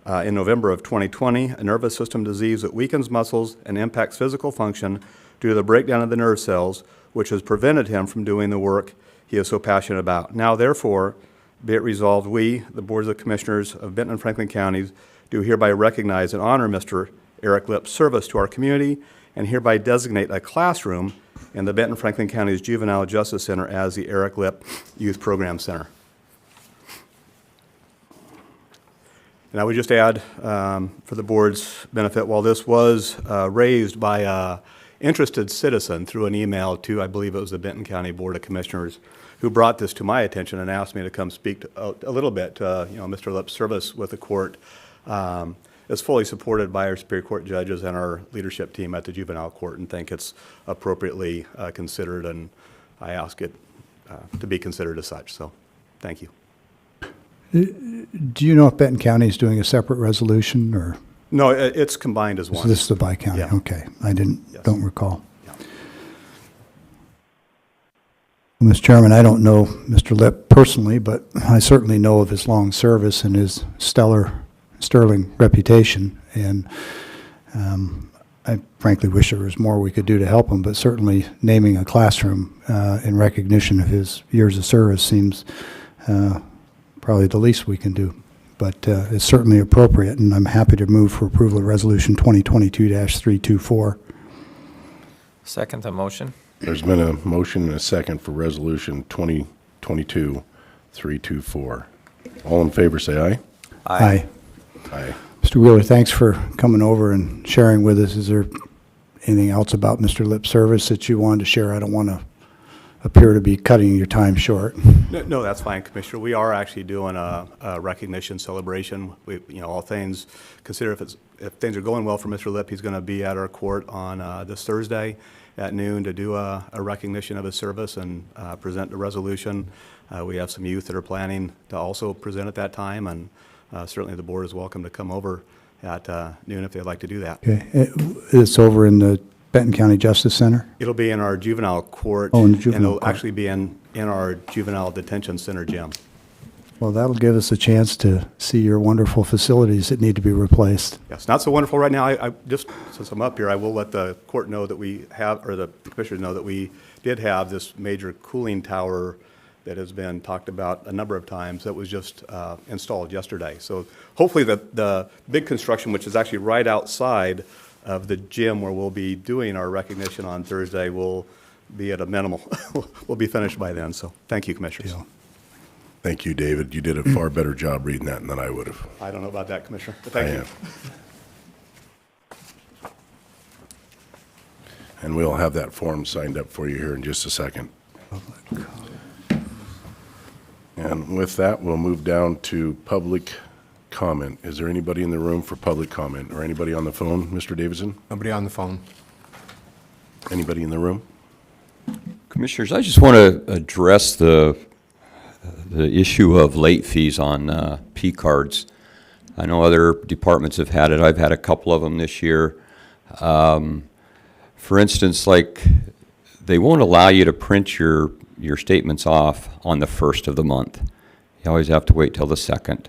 in November of 2020, a nervous system disease that weakens muscles and impacts physical function due to the breakdown of the nerve cells, which has prevented him from doing the work he is so passionate about. Now, therefore, be it resolved, we, the Boards of Commissioners of Benton and Franklin Counties, do hereby recognize and honor Mr. Eric Lip's service to our community and hereby designate a classroom in the Benton Franklin County's Juvenile Justice Center as the Eric Lip Youth Program Center. And I would just add, for the board's benefit, while this was raised by an interested citizen through an email to, I believe it was the Benton County Board of Commissioners, who brought this to my attention and asked me to come speak to, a little bit, Mr. Lip's service with the court, is fully supported by our Superior Court judges and our leadership team at the Juvenile Court, and think it's appropriately considered, and I ask it to be considered as such. So, thank you. Do you know if Benton County is doing a separate resolution, or No, it's combined as so one. this is the bi-county? Yeah. Okay, I Yes. don't recall. Mr. Chairman, I don't know Mr. Lipp personally, but I certainly know of his long service and his sterling reputation. And I frankly wish there was more we could do to help him, but certainly naming a classroom in recognition of his years of service seems probably the least we can do. But it's certainly appropriate, and I'm happy to move for approval of Resolution 2022-324. Second the motion. There's been a motion and a second for Resolution 2022-324. All in favor, say aye. Aye. Aye. Mr. Wheeler, thanks for coming over and sharing with us. Is there anything else about Mr. Lipp's service that you wanted to share? I don't want to appear to be cutting your time short. No, that's fine, Commissioner. We are actually doing a recognition celebration. We, all things, consider if things are going well for Mr. Lipp, he's going to be at our court on this Thursday at noon to do a recognition of his service and present the resolution. We have some youth that are planning to also present at that time, and certainly the board is welcome to come over at noon if they'd like to do that. Okay, it's over in the Benton County Justice Center? It'll be in our juvenile court. Oh, in the juvenile And it'll court. actually be in our juvenile detention center gym. Well, that'll give us a chance to see your wonderful facilities that need to be replaced. Yes, not so wonderful right now. I just, since I'm up here, I will let the court know that we have, or the commissioners know that we did have this major cooling tower that has been talked about a number of times that was just installed yesterday. So hopefully the big construction, which is actually right outside of the gym where we'll be doing our recognition on Thursday, will be at a minimal, will be finished by then. So thank you, commissioners. Yeah. Thank you, David. You did a far better job reading that than I would have. I don't know about that, Commissioner, but I thank you. am. And we'll have that form signed up for you here in just a second. And with that, we'll move down to public comment. Is there anybody in the room for public comment, or anybody on the phone, Mr. Davidson? Nobody on the phone? Anybody in the room? Commissioners, I just want to address the issue of late fees on P cards. I know other departments have had it. I've had a couple of them this year. For instance, like, they won't allow you to print your statements off on the first of the month. You always have to wait till the second.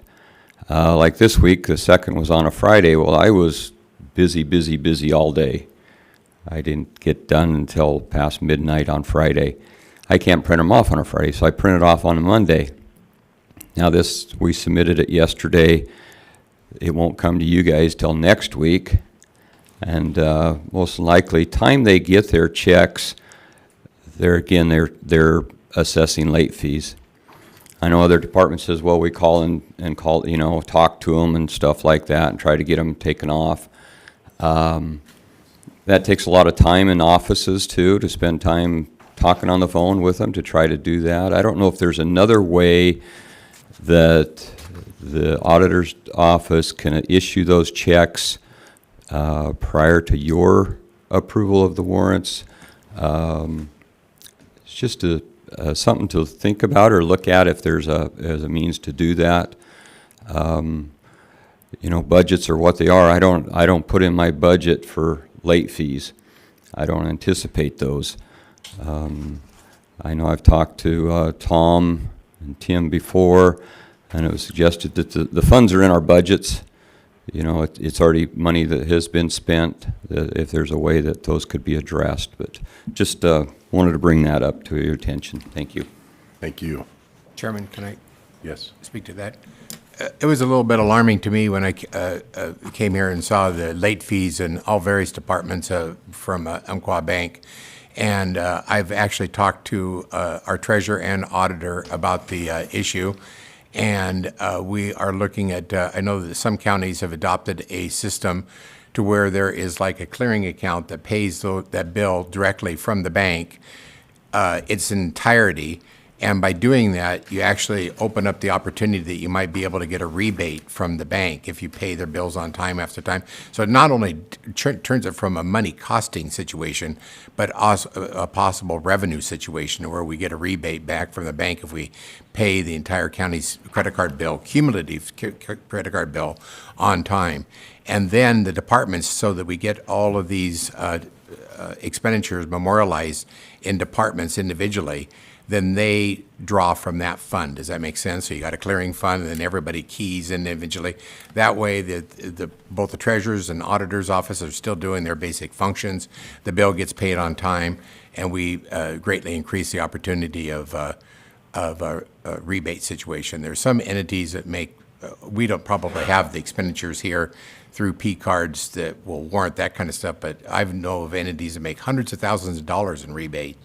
Like this week, the second was on a Friday. Well, I was busy all day. I didn't get done until past midnight on Friday. I can't print them off on a Friday, so I print it off on a Monday. Now this, we submitted it yesterday. It won't come to you guys till next week. And most likely, time they get their checks, they're assessing late fees. I know other departments says, well, we call and call, talk to them and stuff like that and try to get them taken off. That takes a lot of time in offices too, to spend time talking on the phone with them to try to do that. I don't know if there's another way that the auditor's office can issue those checks prior to your approval of the warrants. It's just something to think about or look at if there's a means to do that. Budgets are what they are. I don't put in my budget for late fees. I don't anticipate those. I know I've talked to Tom and Tim before, and it was suggested that the funds are in our budgets. It's already money that has been spent, if there's a way that those could be addressed. But just wanted to bring that up to your attention. Thank you. Thank you. Chairman, can I Yes. speak to that? It was a little bit alarming to me when I came here and saw the late fees in all various departments from Umpqua Bank. And I've actually talked to our treasurer and auditor about the issue. And we are looking at, I know that some counties have adopted a system to where there is like a clearing account that pays that bill directly from the bank, its entirety. And by doing that, you actually open up the opportunity that you might be able to get a rebate from the bank if you pay their bills on time after time. So it not only turns it from a money costing situation, but also a possible revenue situation where we get a rebate back from the bank if we pay the entire county's credit card bill, cumulative credit card bill, on time. And then the departments, so that we get all of these expenditures memorialized in departments individually, then they draw from that fund. Does that make sense? So you got a clearing fund, and then everybody keys individually. That way, both the treasurer's and auditor's office are still doing their basic functions. The bill gets paid on time, and we greatly increase the opportunity of a rebate situation. There are some entities that make, we don't probably have the expenditures here through P cards that will warrant that kind of stuff, but I know of entities that make hundreds of thousands of dollars in rebate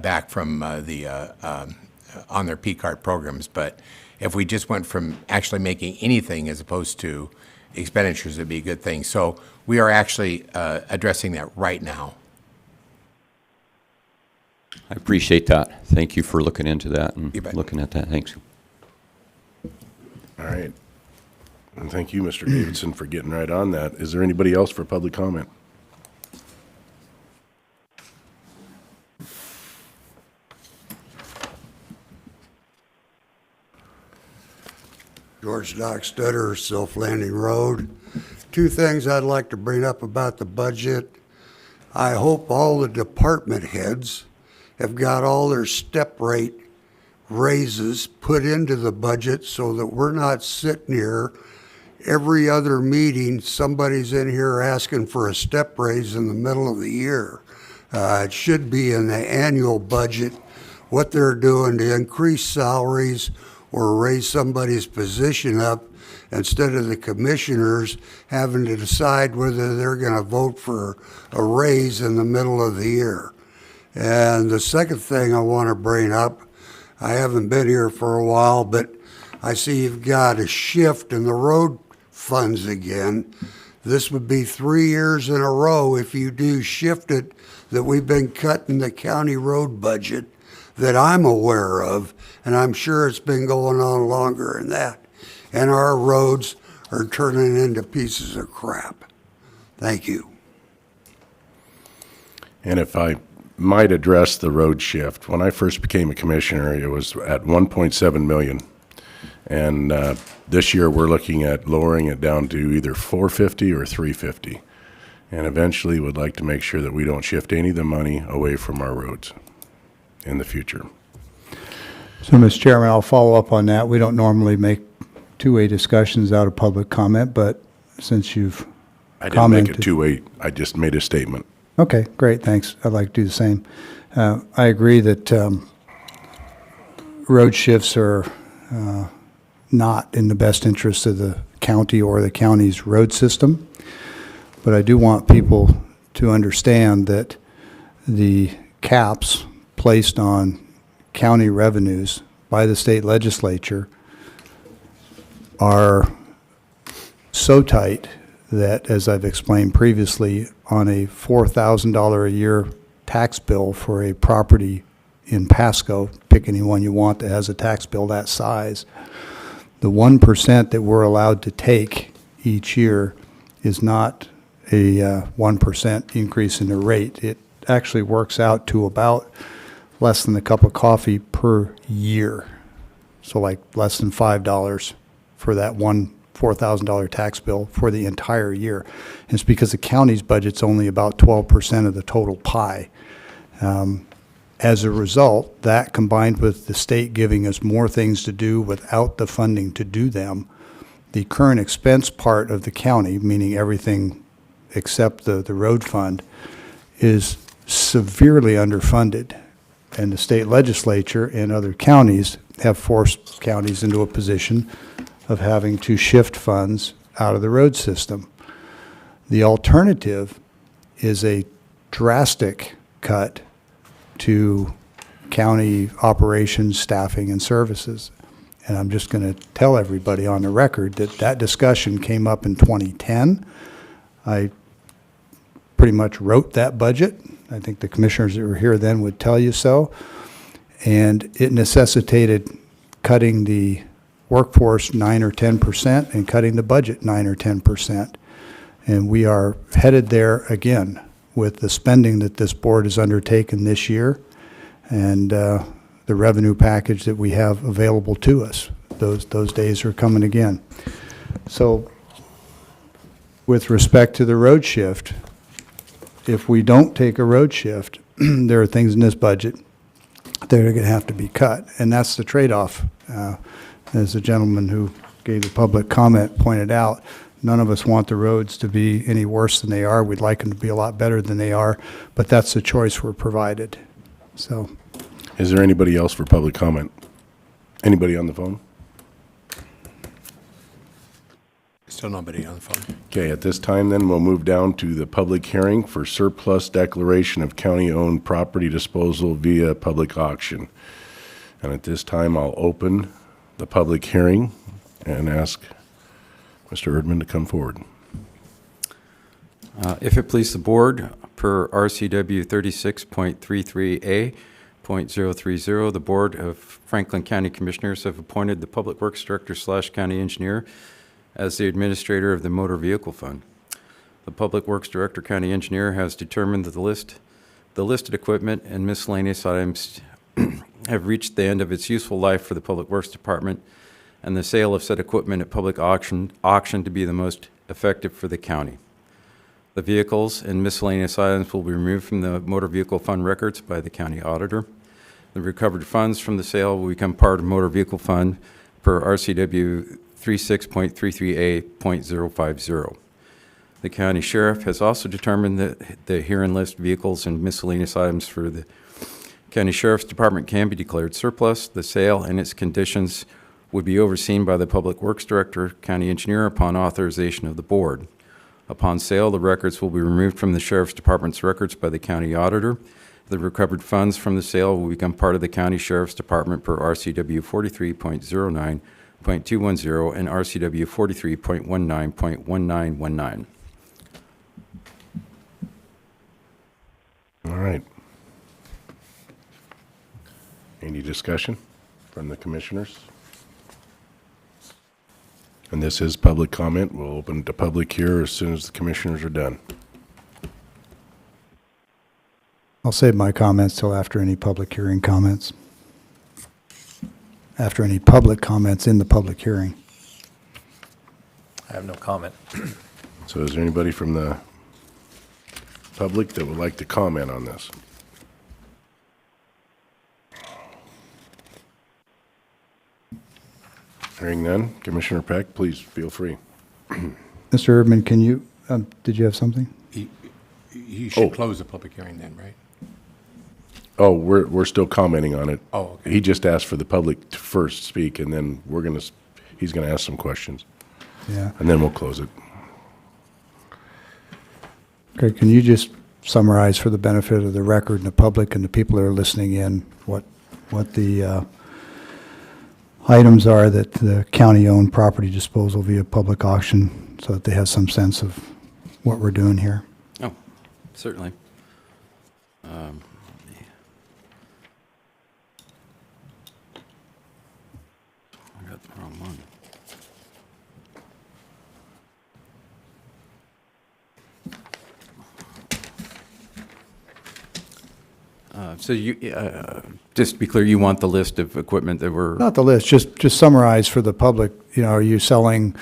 back from on their P card programs. But if we just went from actually making anything as opposed to expenditures, it'd be a good thing. So we are actually addressing that right now. I appreciate that. Thank you for looking into that You and bet. looking at that. Thanks. All right. And thank you, Mr. Davidson, for getting right on that. Is there anybody else for public comment? George Dockstutter, Sylph Landing Road. Two things I'd like to bring up about the budget. I hope all the department heads have got all their step rate raises put into the budget so that we're not sitting here every other meeting, somebody's in here asking for a step raise in the middle of the year. It should be in the annual budget, what they're doing to increase salaries or raise somebody's position up instead of the commissioners having to decide whether they're going to vote for a raise in the middle of the year. And the second thing I want to bring up, I haven't been here for a while, but I see you've got a shift in the road funds again. This would be 3 years in a row if you do shift it that we've been cutting the county road budget that I'm aware of, and I'm sure it's been going on longer than that. And our roads are turning into pieces of crap. Thank you. And if I might address the road shift, when I first became a commissioner, it was at 1.7 million. And this year, we're looking at lowering it down to either 450 or 350. And eventually, would like to make sure that we don't shift any of the money away from our roads in the future. So, Mr. Chairman, I'll follow up on that. We don't normally make two-way discussions out of public comment, but since you've I didn't make it commented. 2-8. I just made a statement. Okay, great, thanks. I'd like to do the same. I agree that road shifts are not in the best interest of the county or the county's road system, but I do want people to understand that the caps placed on county revenues by the state legislature are so tight that, as I've explained previously, on a $4,000 a year tax bill for a property in Pasco, pick any one you want that has a tax bill that size, the 1% that we're allowed to take each year is not a 1% increase in the rate. It actually works out to about less than a cup of coffee per year. So like less than $5 for that one $4,000 tax bill for the entire year. And it's because the county's budget's only about 12% of the total pie. As a result, that combined with the state giving us more things to do without the funding to do them, the current expense part of the county, meaning everything except the road fund, is severely underfunded. And the state legislature and other counties have forced counties into a position of having to shift funds out of the road system. The alternative is a drastic cut to county operations, staffing, and services. And I'm just going to tell everybody on the record that that discussion came up in 2010. I pretty much wrote that budget. I think the commissioners that were here then would tell you so. And it necessitated cutting the workforce 9 or 10% and cutting the budget 9 or 10%. And we are headed there again with the spending that this board has undertaken this year and the revenue package that we have available to us. Those days are coming again. So with respect to the road shift, if we don't take a road shift, there are things in this budget that are going to have to be cut. And that's the trade-off. As the gentleman who gave the public comment pointed out, none of us want the roads to be any worse than they are. We'd like them to be a lot better than they are, but that's the choice we're provided. So, Is there anybody else for public comment? Anybody on the phone? Still nobody on the phone. Okay, at this time then, we'll move down to the public hearing for surplus declaration of county-owned property disposal via public auction. And at this time, I'll open the public hearing and ask Mr. Erdman to come forward. If it please the board, per RCW 36.33A.030, the Board of Franklin County Commissioners have appointed the Public Works Director / County Engineer as the administrator of the Motor Vehicle Fund. The Public Works Director, County Engineer, has determined that the listed equipment and miscellaneous items have reached the end of its useful life for the Public Works Department, and the sale of said equipment at public auction to be the most effective for the county. The vehicles and miscellaneous items will be removed from the Motor Vehicle Fund records by the county auditor. The recovered funds from the sale will become part of Motor Vehicle Fund per RCW 36.33A.050. The county sheriff has also determined that the herein list vehicles and miscellaneous items for the county sheriff's department can be declared surplus. The sale and its conditions would be overseen by the Public Works Director, County Engineer, upon authorization of the board. Upon sale, the records will be removed from the sheriff's department's records by the county auditor. The recovered funds from the sale will become part of the county sheriff's department per RCW 43.09.210 and RCW 43.19.1919. All right. Any discussion from the commissioners? And this is public comment. We'll open it to public here as soon as the commissioners are done. I'll save my comments till after any public hearing comments. After any public comments in the public hearing. I have no comment. So is there anybody from the public that would like to comment on this? Hearing none, Commissioner Peck, please feel free. Mr. Erdman, can you, did you have something? You should close the public hearing then, right? Oh, we're still commenting on it. Oh, okay. He just asked for the public to first speak, and then he's gonna ask some questions, Yeah. and then we'll close it. Okay, can you just summarize for the benefit of the record and the public and the people that are listening in, what the items are that the county-owned property disposal via public auction, so that they have some sense of what we're doing here? Oh, certainly. I got the wrong one. So you, just to be clear, you want the list of equipment that were... Not the list, just summarize for the public, are you selling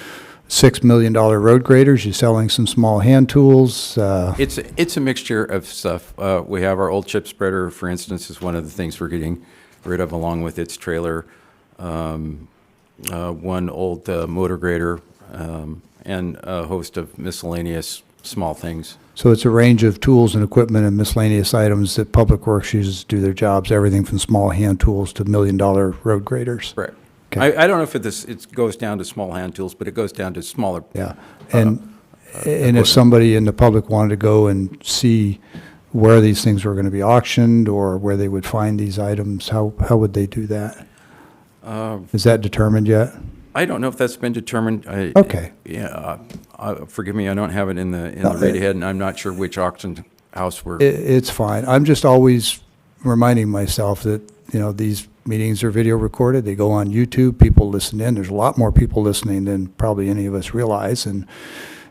$6 million road graders? You selling some small hand tools? It's a mixture of stuff. We have our old chip spreader, for instance, is one of the things we're getting rid of along with its trailer. One old motor grader, and a host of miscellaneous small things. So it's a range of tools and equipment and miscellaneous items that Public Works uses to do their jobs, everything from small hand tools to $1 million road graders. Right. Okay. I don't know if it goes down to small hand tools, but it goes down to smaller. Yeah. And if somebody in the public wanted to go and see where these things were going to be auctioned or where they would find these items, how would they do that? Is that determined yet? I don't know if that's been determined. Okay. Yeah, forgive me, I don't have it in the read ahead, and I'm not sure which auction house we're... It's fine. I'm just always reminding myself that these meetings are video recorded. They go on YouTube. People listen in. There's a lot more people listening than probably any of us realize. And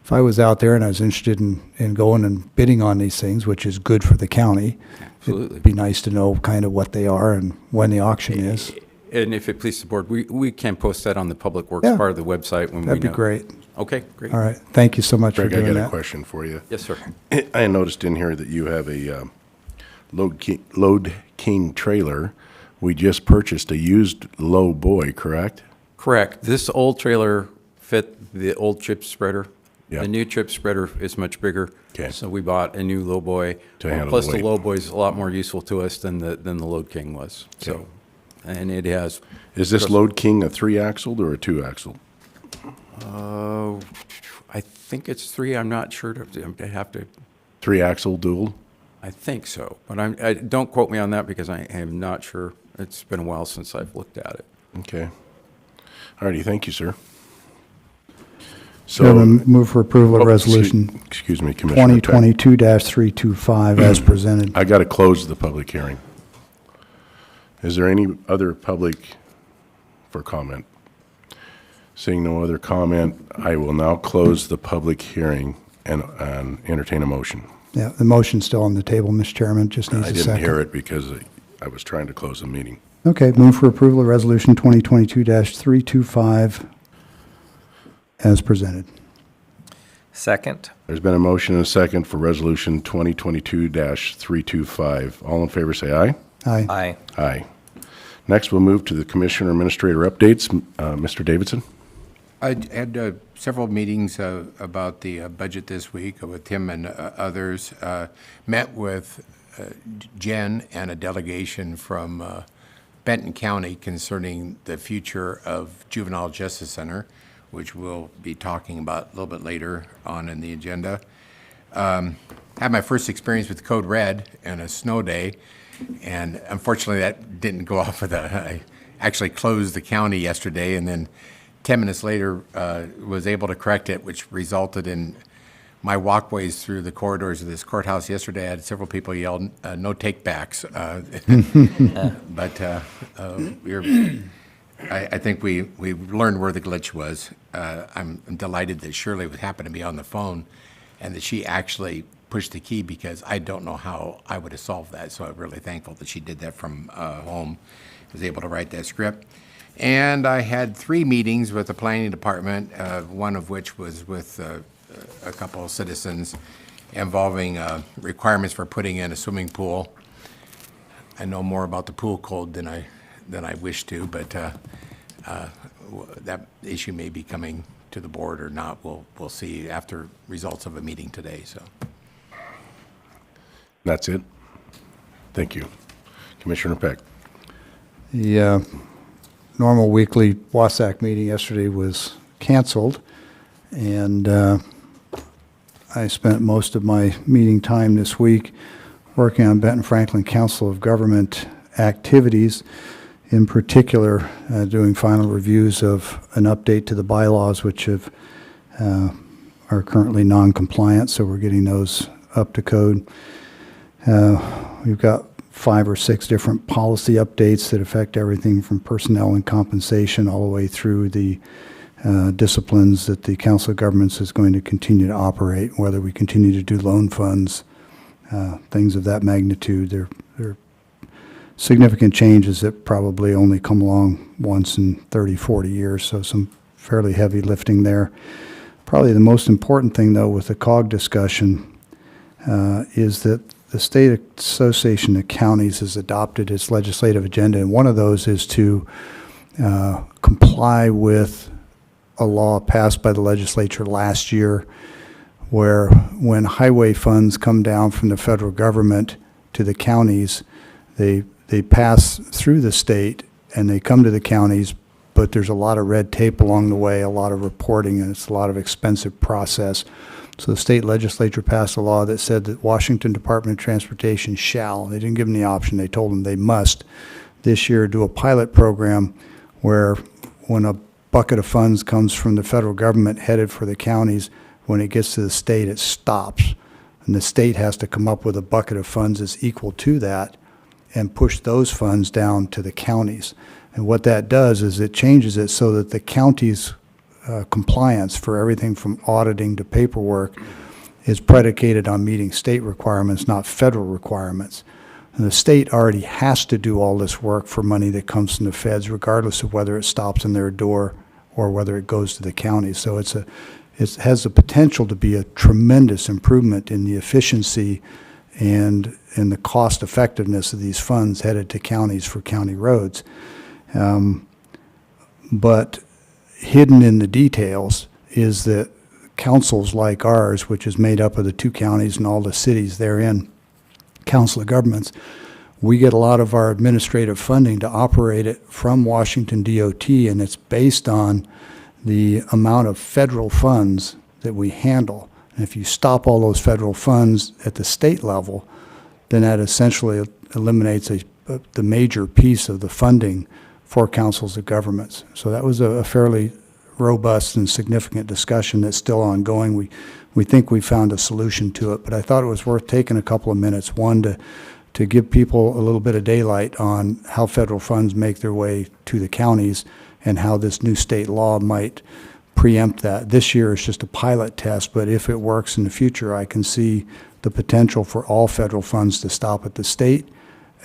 if I was out there and I was interested in going and bidding on these things, which is good for the county, Absolutely. it'd be nice to know kind of what they are and when the auction is. And if it pleases the board, we can post that on the Public Works Yeah. part of the website when we know. That'd be great. Okay, great. All right. Thank you so much for Greg, I doing got a that. question for you. Yes, sir. I noticed in here that you have a Load King trailer. We just purchased a used low boy, correct? Correct. This old trailer fit the old trip spreader. Yep. The new trip spreader is much bigger. Okay. So we bought a new lowboy. To handle Plus, the the weight. lowboy is a lot more useful to us than the Load King was. So, and it has. Is this Load King a 3-axled or a 2-axled? I think it's 3. I'm not sure. I have to. 3-axle dual? I think so, but don't quote me on that because I am not sure. It's been a while since I've looked at it. Okay. All righty, thank you, sir. Chairman, move for approval of Oh, resolution Excuse me, Commissioner Peck. 2022-325 as presented. I got to close the public hearing. Is there any other public for comment? Seeing no other comment, I will now close the public hearing and entertain a motion. Yeah, the motion's still on the table, Mr. Chairman, just needs I a didn't second. hear it because I was trying to close the meeting. Okay, move for approval of resolution 2022-325 as presented. Second. There's been a motion and a second for resolution 2022-325. All in favor, say aye. Aye. Aye. Aye. Next, we'll move to the Commissioner Administrator updates. Mr. Davidson? I had several meetings about the budget this week with Tim and others. Met with Jen and a delegation from Benton County concerning the future of Juvenile Justice Center, which we'll be talking about a little bit later on in the agenda. Had my first experience with Code Red and a snow day, and unfortunately that didn't go off with I actually closed the county yesterday, and then 10 minutes later was able to correct it, which resulted in my walkways through the corridors of this courthouse yesterday. I had several people yell, no take-backs. But I think we learned where the glitch was. I'm delighted that Shirley would happen to be on the phone and that she actually pushed the key because I don't know how I would have solved that. So I'm really thankful that she did that from home, was able to write that script. And I had 3 meetings with the planning department, one of which was with a couple of citizens involving requirements for putting in a swimming pool. I know more about the pool code than I wish to, but that issue may be coming to the board or not. We'll see after results of a meeting today. So That's it? Thank you. Commissioner Peck? The normal weekly WASAC meeting yesterday was canceled, and I spent most of my meeting time this week working on Benton Franklin Council of Government activities, in particular doing final reviews of an update to the bylaws, which are currently non-compliant, so we're getting those up to code. We've got 5 or 6 different policy updates that affect everything from personnel and compensation all the way through the disciplines that the Council of Governments is going to continue to operate, whether we continue to do loan funds, things of that magnitude. They're significant changes that probably only come along once in 30, 40 years, so some fairly heavy lifting there. Probably the most important thing, though, with the COG discussion is that the State Association of Counties has adopted its legislative agenda, and one of those is to comply with a law passed by the legislature last year where when highway funds come down from the federal government to the counties, they pass through the state and they come to the counties, but there's a lot of red tape along the way, a lot of reporting, and it's a lot of expensive process. So the state legislature passed a law that said that Washington Department of Transportation shall, they didn't give them the option, they told them they must, this year do a pilot program where when a bucket of funds comes from the federal government headed for the counties, when it gets to the state, it stops. And the state has to come up with a bucket of funds that's equal to that and push those funds down to the counties. And what that does is it changes it so that the county's compliance for everything from auditing to paperwork is predicated on meeting state requirements, not federal requirements. And the state already has to do all this work for money that comes from the feds, regardless of whether it stops in their door or whether it goes to the county. So it has the potential to be a tremendous improvement in the efficiency and the cost effectiveness of these funds headed to counties for county roads. But hidden in the details is that councils like ours, which is made up of the 2 counties and all the cities therein, council of governments, we get a lot of our administrative funding to operate it from Washington DOT, and it's based on the amount of federal funds that we handle. And if you stop all those federal funds at the state level, then that essentially eliminates the major piece of the funding for councils of governments. So that was a fairly robust and significant discussion that's still ongoing. We think we found a solution to it, but I thought it was worth taking a couple of minutes, one, to give people a little bit of daylight on how federal funds make their way to the counties and how this new state law might preempt that. This year is just a pilot test, but if it works in the future, I can see the potential for all federal funds to stop at the state,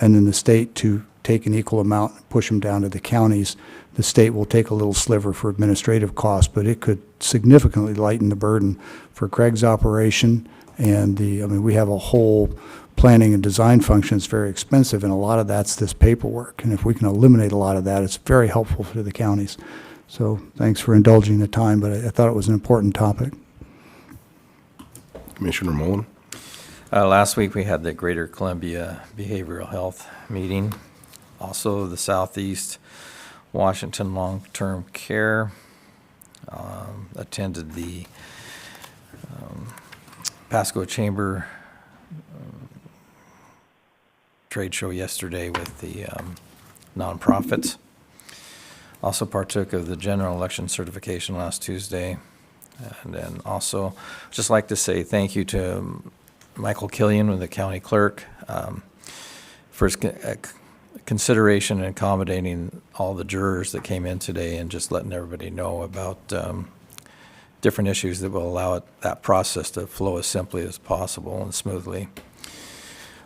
and then the state to take an equal amount and push them down to the counties. The state will take a little sliver for administrative costs, but it could significantly lighten the burden for Craig's operation. And we have a whole planning and design function that's very expensive, and a lot of that's this paperwork. And if we can eliminate a lot of that, it's very helpful for the counties. So thanks for indulging the time, but I thought it was an important topic. Commissioner Mullen? Last week, we had the Greater Columbia Behavioral Health meeting. Also, the Southeast Washington Long-Term Care attended the Pasco Chamber trade show yesterday with the nonprofits. Also partook of the general election certification last Tuesday. And then also, just like to say thank you to Michael Killian with the county clerk for his consideration and accommodating all the jurors that came in today and just letting everybody know about different issues that will allow that process to flow as simply as possible and smoothly.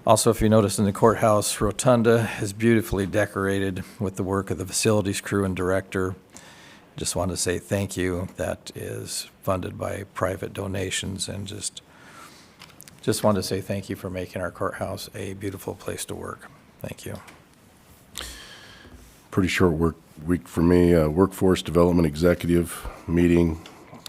Also, if you notice in the courthouse, rotunda is beautifully decorated with the work of the facilities crew and director. Just wanted to say thank you. That is funded by private donations, and just wanted to say thank you for making our courthouse a beautiful place to work. Thank you. Pretty short work week for me. Workforce Development Executive meeting,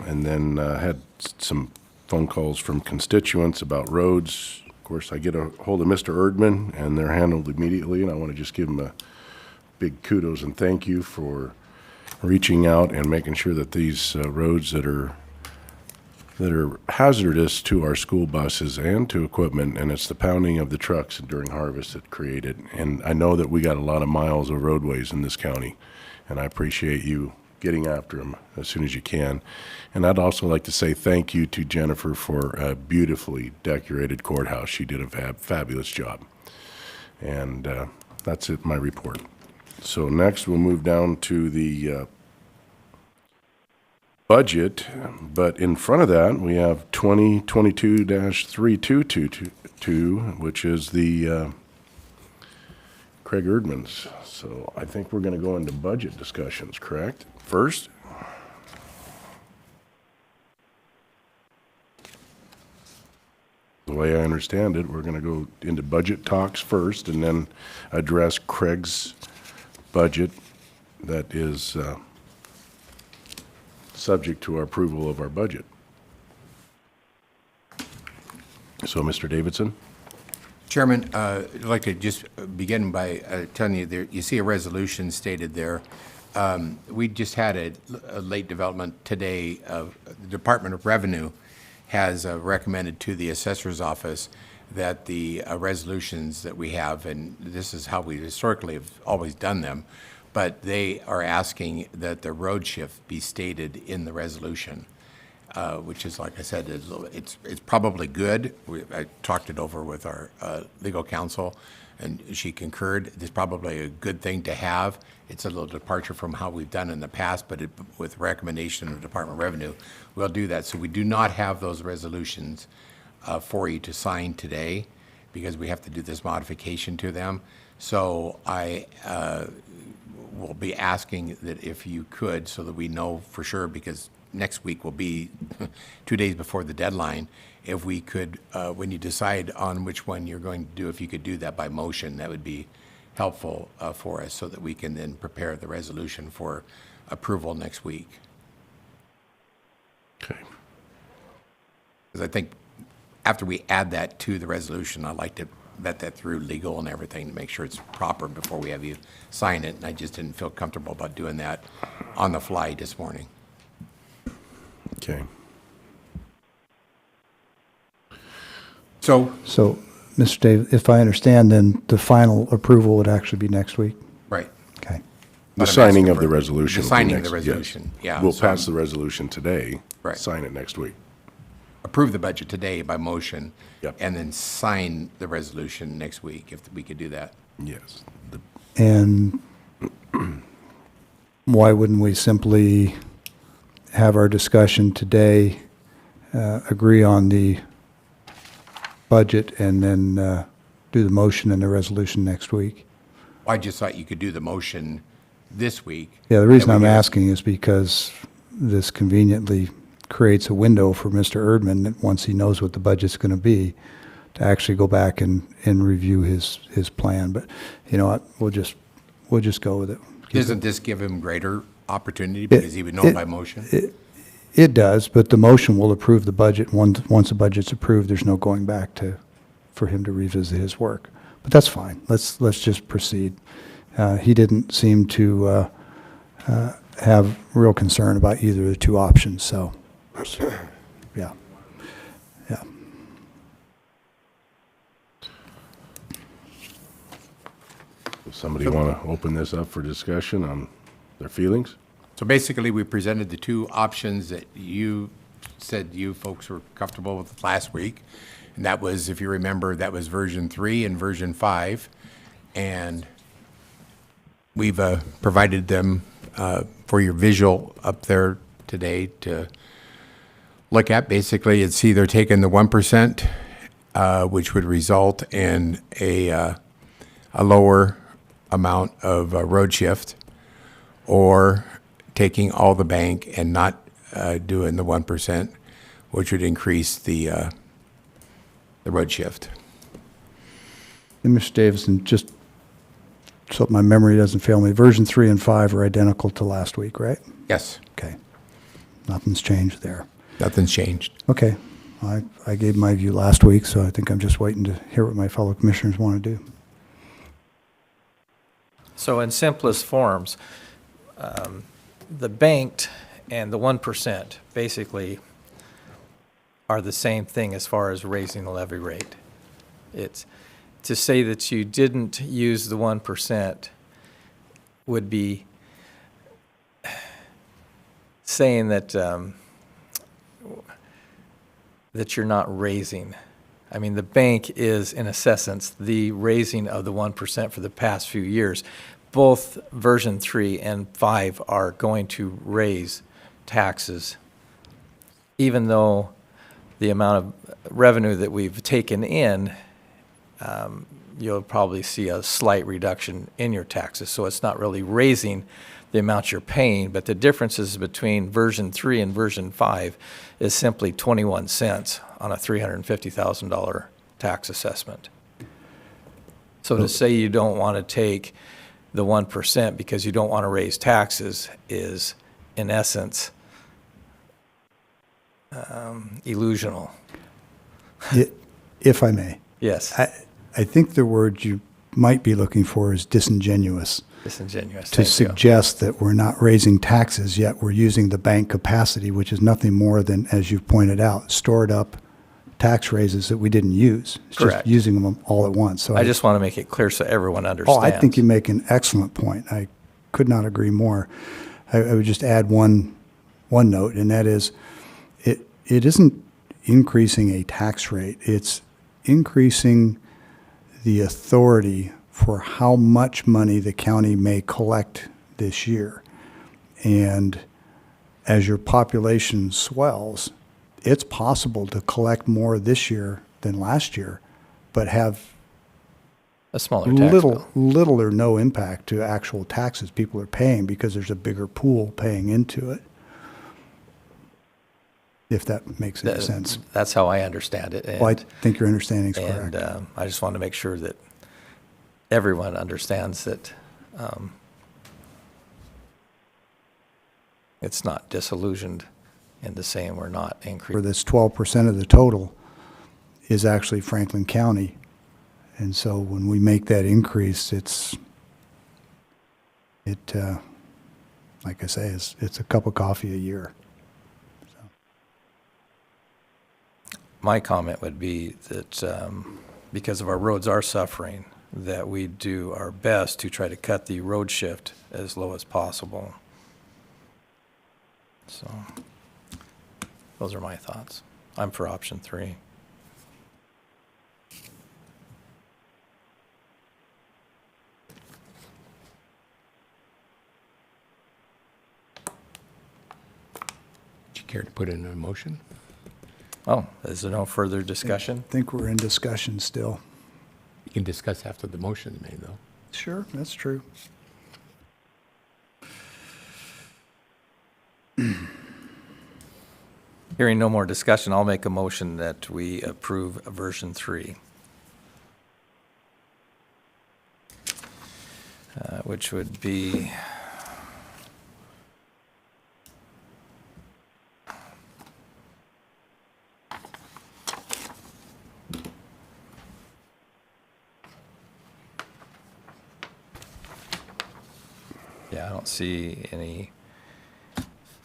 and then had some phone calls from constituents about roads. Of course, I get a hold of Mr. Erdman, and they're handled immediately, and I want to just give him a big kudos and thank you for reaching out and making sure that these roads that are hazardous to our school buses and to equipment, and it's the pounding of the trucks during harvest that created. And I know that we got a lot of miles of roadways in this county, and I appreciate you getting after them as soon as you can. And I'd also like to say thank you to Jennifer for a beautifully decorated courthouse. She did a fabulous job. And that's it, my report. So next we'll move down to the budget, but in front of that we have 2022-3222, which is the Craig Erdman's. So I think we're going to go into budget discussions, correct? First? The way I understand it, we're going to go into budget talks first and then address Craig's budget that is subject to our approval of our budget. So, Mr. Davidson? Chairman, I'd like to just begin by telling you, there, you see a resolution stated there. We just had a late development today. The Department of Revenue has recommended to the assessor's office that the resolutions that we have, and this is how we historically have always done them, but they are asking that the road shift be stated in the resolution, which is, like I said, it's probably good. I talked it over with our legal counsel, and she concurred. It's probably a good thing to have. It's a little departure from how we've done in the past, but with recommendation of the Department of Revenue, we'll do that. So we do not have those resolutions for you to sign today because we have to do this modification to them. So I will be asking that if you could, so that we know for sure, because next week will be 2 days before the deadline, if we could, when you decide on which one you're going to do, if you could do that by motion, that would be helpful for us so that we can then prepare the resolution for approval next week. Okay. Because I think after we add that to the resolution, I'd like to vet that through legal and everything to make sure it's proper before we have you sign it. And I just didn't feel comfortable about doing that on the fly this morning. Okay. So, So, Mr. Dave, if I understand, then the final approval would actually be next week? right. Okay. The But I'm signing asking of the for- resolution. the will be signing of next- the yes. resolution, yeah, We'll so pass I'm- the resolution today. Right. Sign it next week. Approve the budget today by motion. Yep. And then sign the resolution next week, if we could do that. Yes. The- And why wouldn't we simply have our discussion today, agree on the budget, and then do the motion and the resolution next week? I just thought you could do the motion this week. Yeah, the reason and we I'm could- asking is because this conveniently creates a window for Mr. Erdman, that once he knows what the budget's going to be, to actually go back and review his plan. But, you know what, we'll just go with it. Doesn't this give him greater opportunity because he would know by motion? It does, but the motion will approve the budget. Once the budget's approved, there's no going back for him to revisit his work. But that's fine. Let's just proceed. He didn't seem to have real concern about either of the two options, so, yeah. Yeah. Does somebody want to open this up for discussion on their feelings? So basically, we presented the two options that you said you folks were comfortable with last week. And that was, if you remember, that was version 3 and version 5. And we've provided them for your visual up there today to look at. Basically, it's either taking the 1%, which would result in a lower amount of road shift, or taking all the bank and not doing the 1%, which would increase the road shift. And Mr. Davison, just so my memory doesn't fail me, version 3 and 5 are identical to last week, right? Yes, Okay. Nothing's changed there. nothing's changed. Okay. I gave my view last week, so I think I'm just waiting to hear what my fellow commissioners want to do. So in simplest forms, the banked and the 1% basically are the same thing as far as raising the levy rate. It's to say that you didn't use the 1% would be saying that that you're not raising. I mean, the bank is, in essence, the raising of the 1% for the past few years. Both version 3 and 5 are going to raise taxes, even though the amount of revenue that we've taken in, you'll probably see a slight reduction in your taxes. So it's not really raising the amount you're paying, but the differences between version 3 and version 5 is simply 21 cents on a $350,000 tax assessment. So to say you don't want to take the 1% because you don't want to raise taxes is, in essence, illusional. If I may. Yes, I think the word you might be looking for is disingenuous. disingenuous. To Thank you. suggest that we're not raising taxes, yet we're using the bank capacity, which is nothing more than, as you've pointed out, stored up tax raises that we didn't use. It's Correct. just using them all at once. So I just want to make it clear so everyone Oh, understands. I think you make an excellent point. I could not agree more. I would just add one note, and that is, it isn't increasing a tax rate. It's increasing the authority for how much money the county may collect this year. And as your population swells, it's possible to collect more this year than last year, but have A smaller tax bill. little or no impact to actual taxes people are paying because there's a bigger pool paying into it. If that makes any sense. That's how I understand it. Well, I And, think your understanding's and correct. I just want to make sure that everyone understands that it's not disillusioned into saying we're not For increasing. this 12% of the total is actually Franklin County. And so when we make that increase, like I say, it's a cup of coffee a year. My comment would be that because of our roads are suffering, that we do our best to try to cut the road shift as low as possible. So, those are my thoughts. I'm for option 3. Would you care to put in a motion? Oh, is there no further discussion? I think we're in discussion still. You can discuss after the motion is made, though. Sure, that's true. Hearing no more discussion, I'll make a motion that we approve version 3. Which would be yeah, I don't see any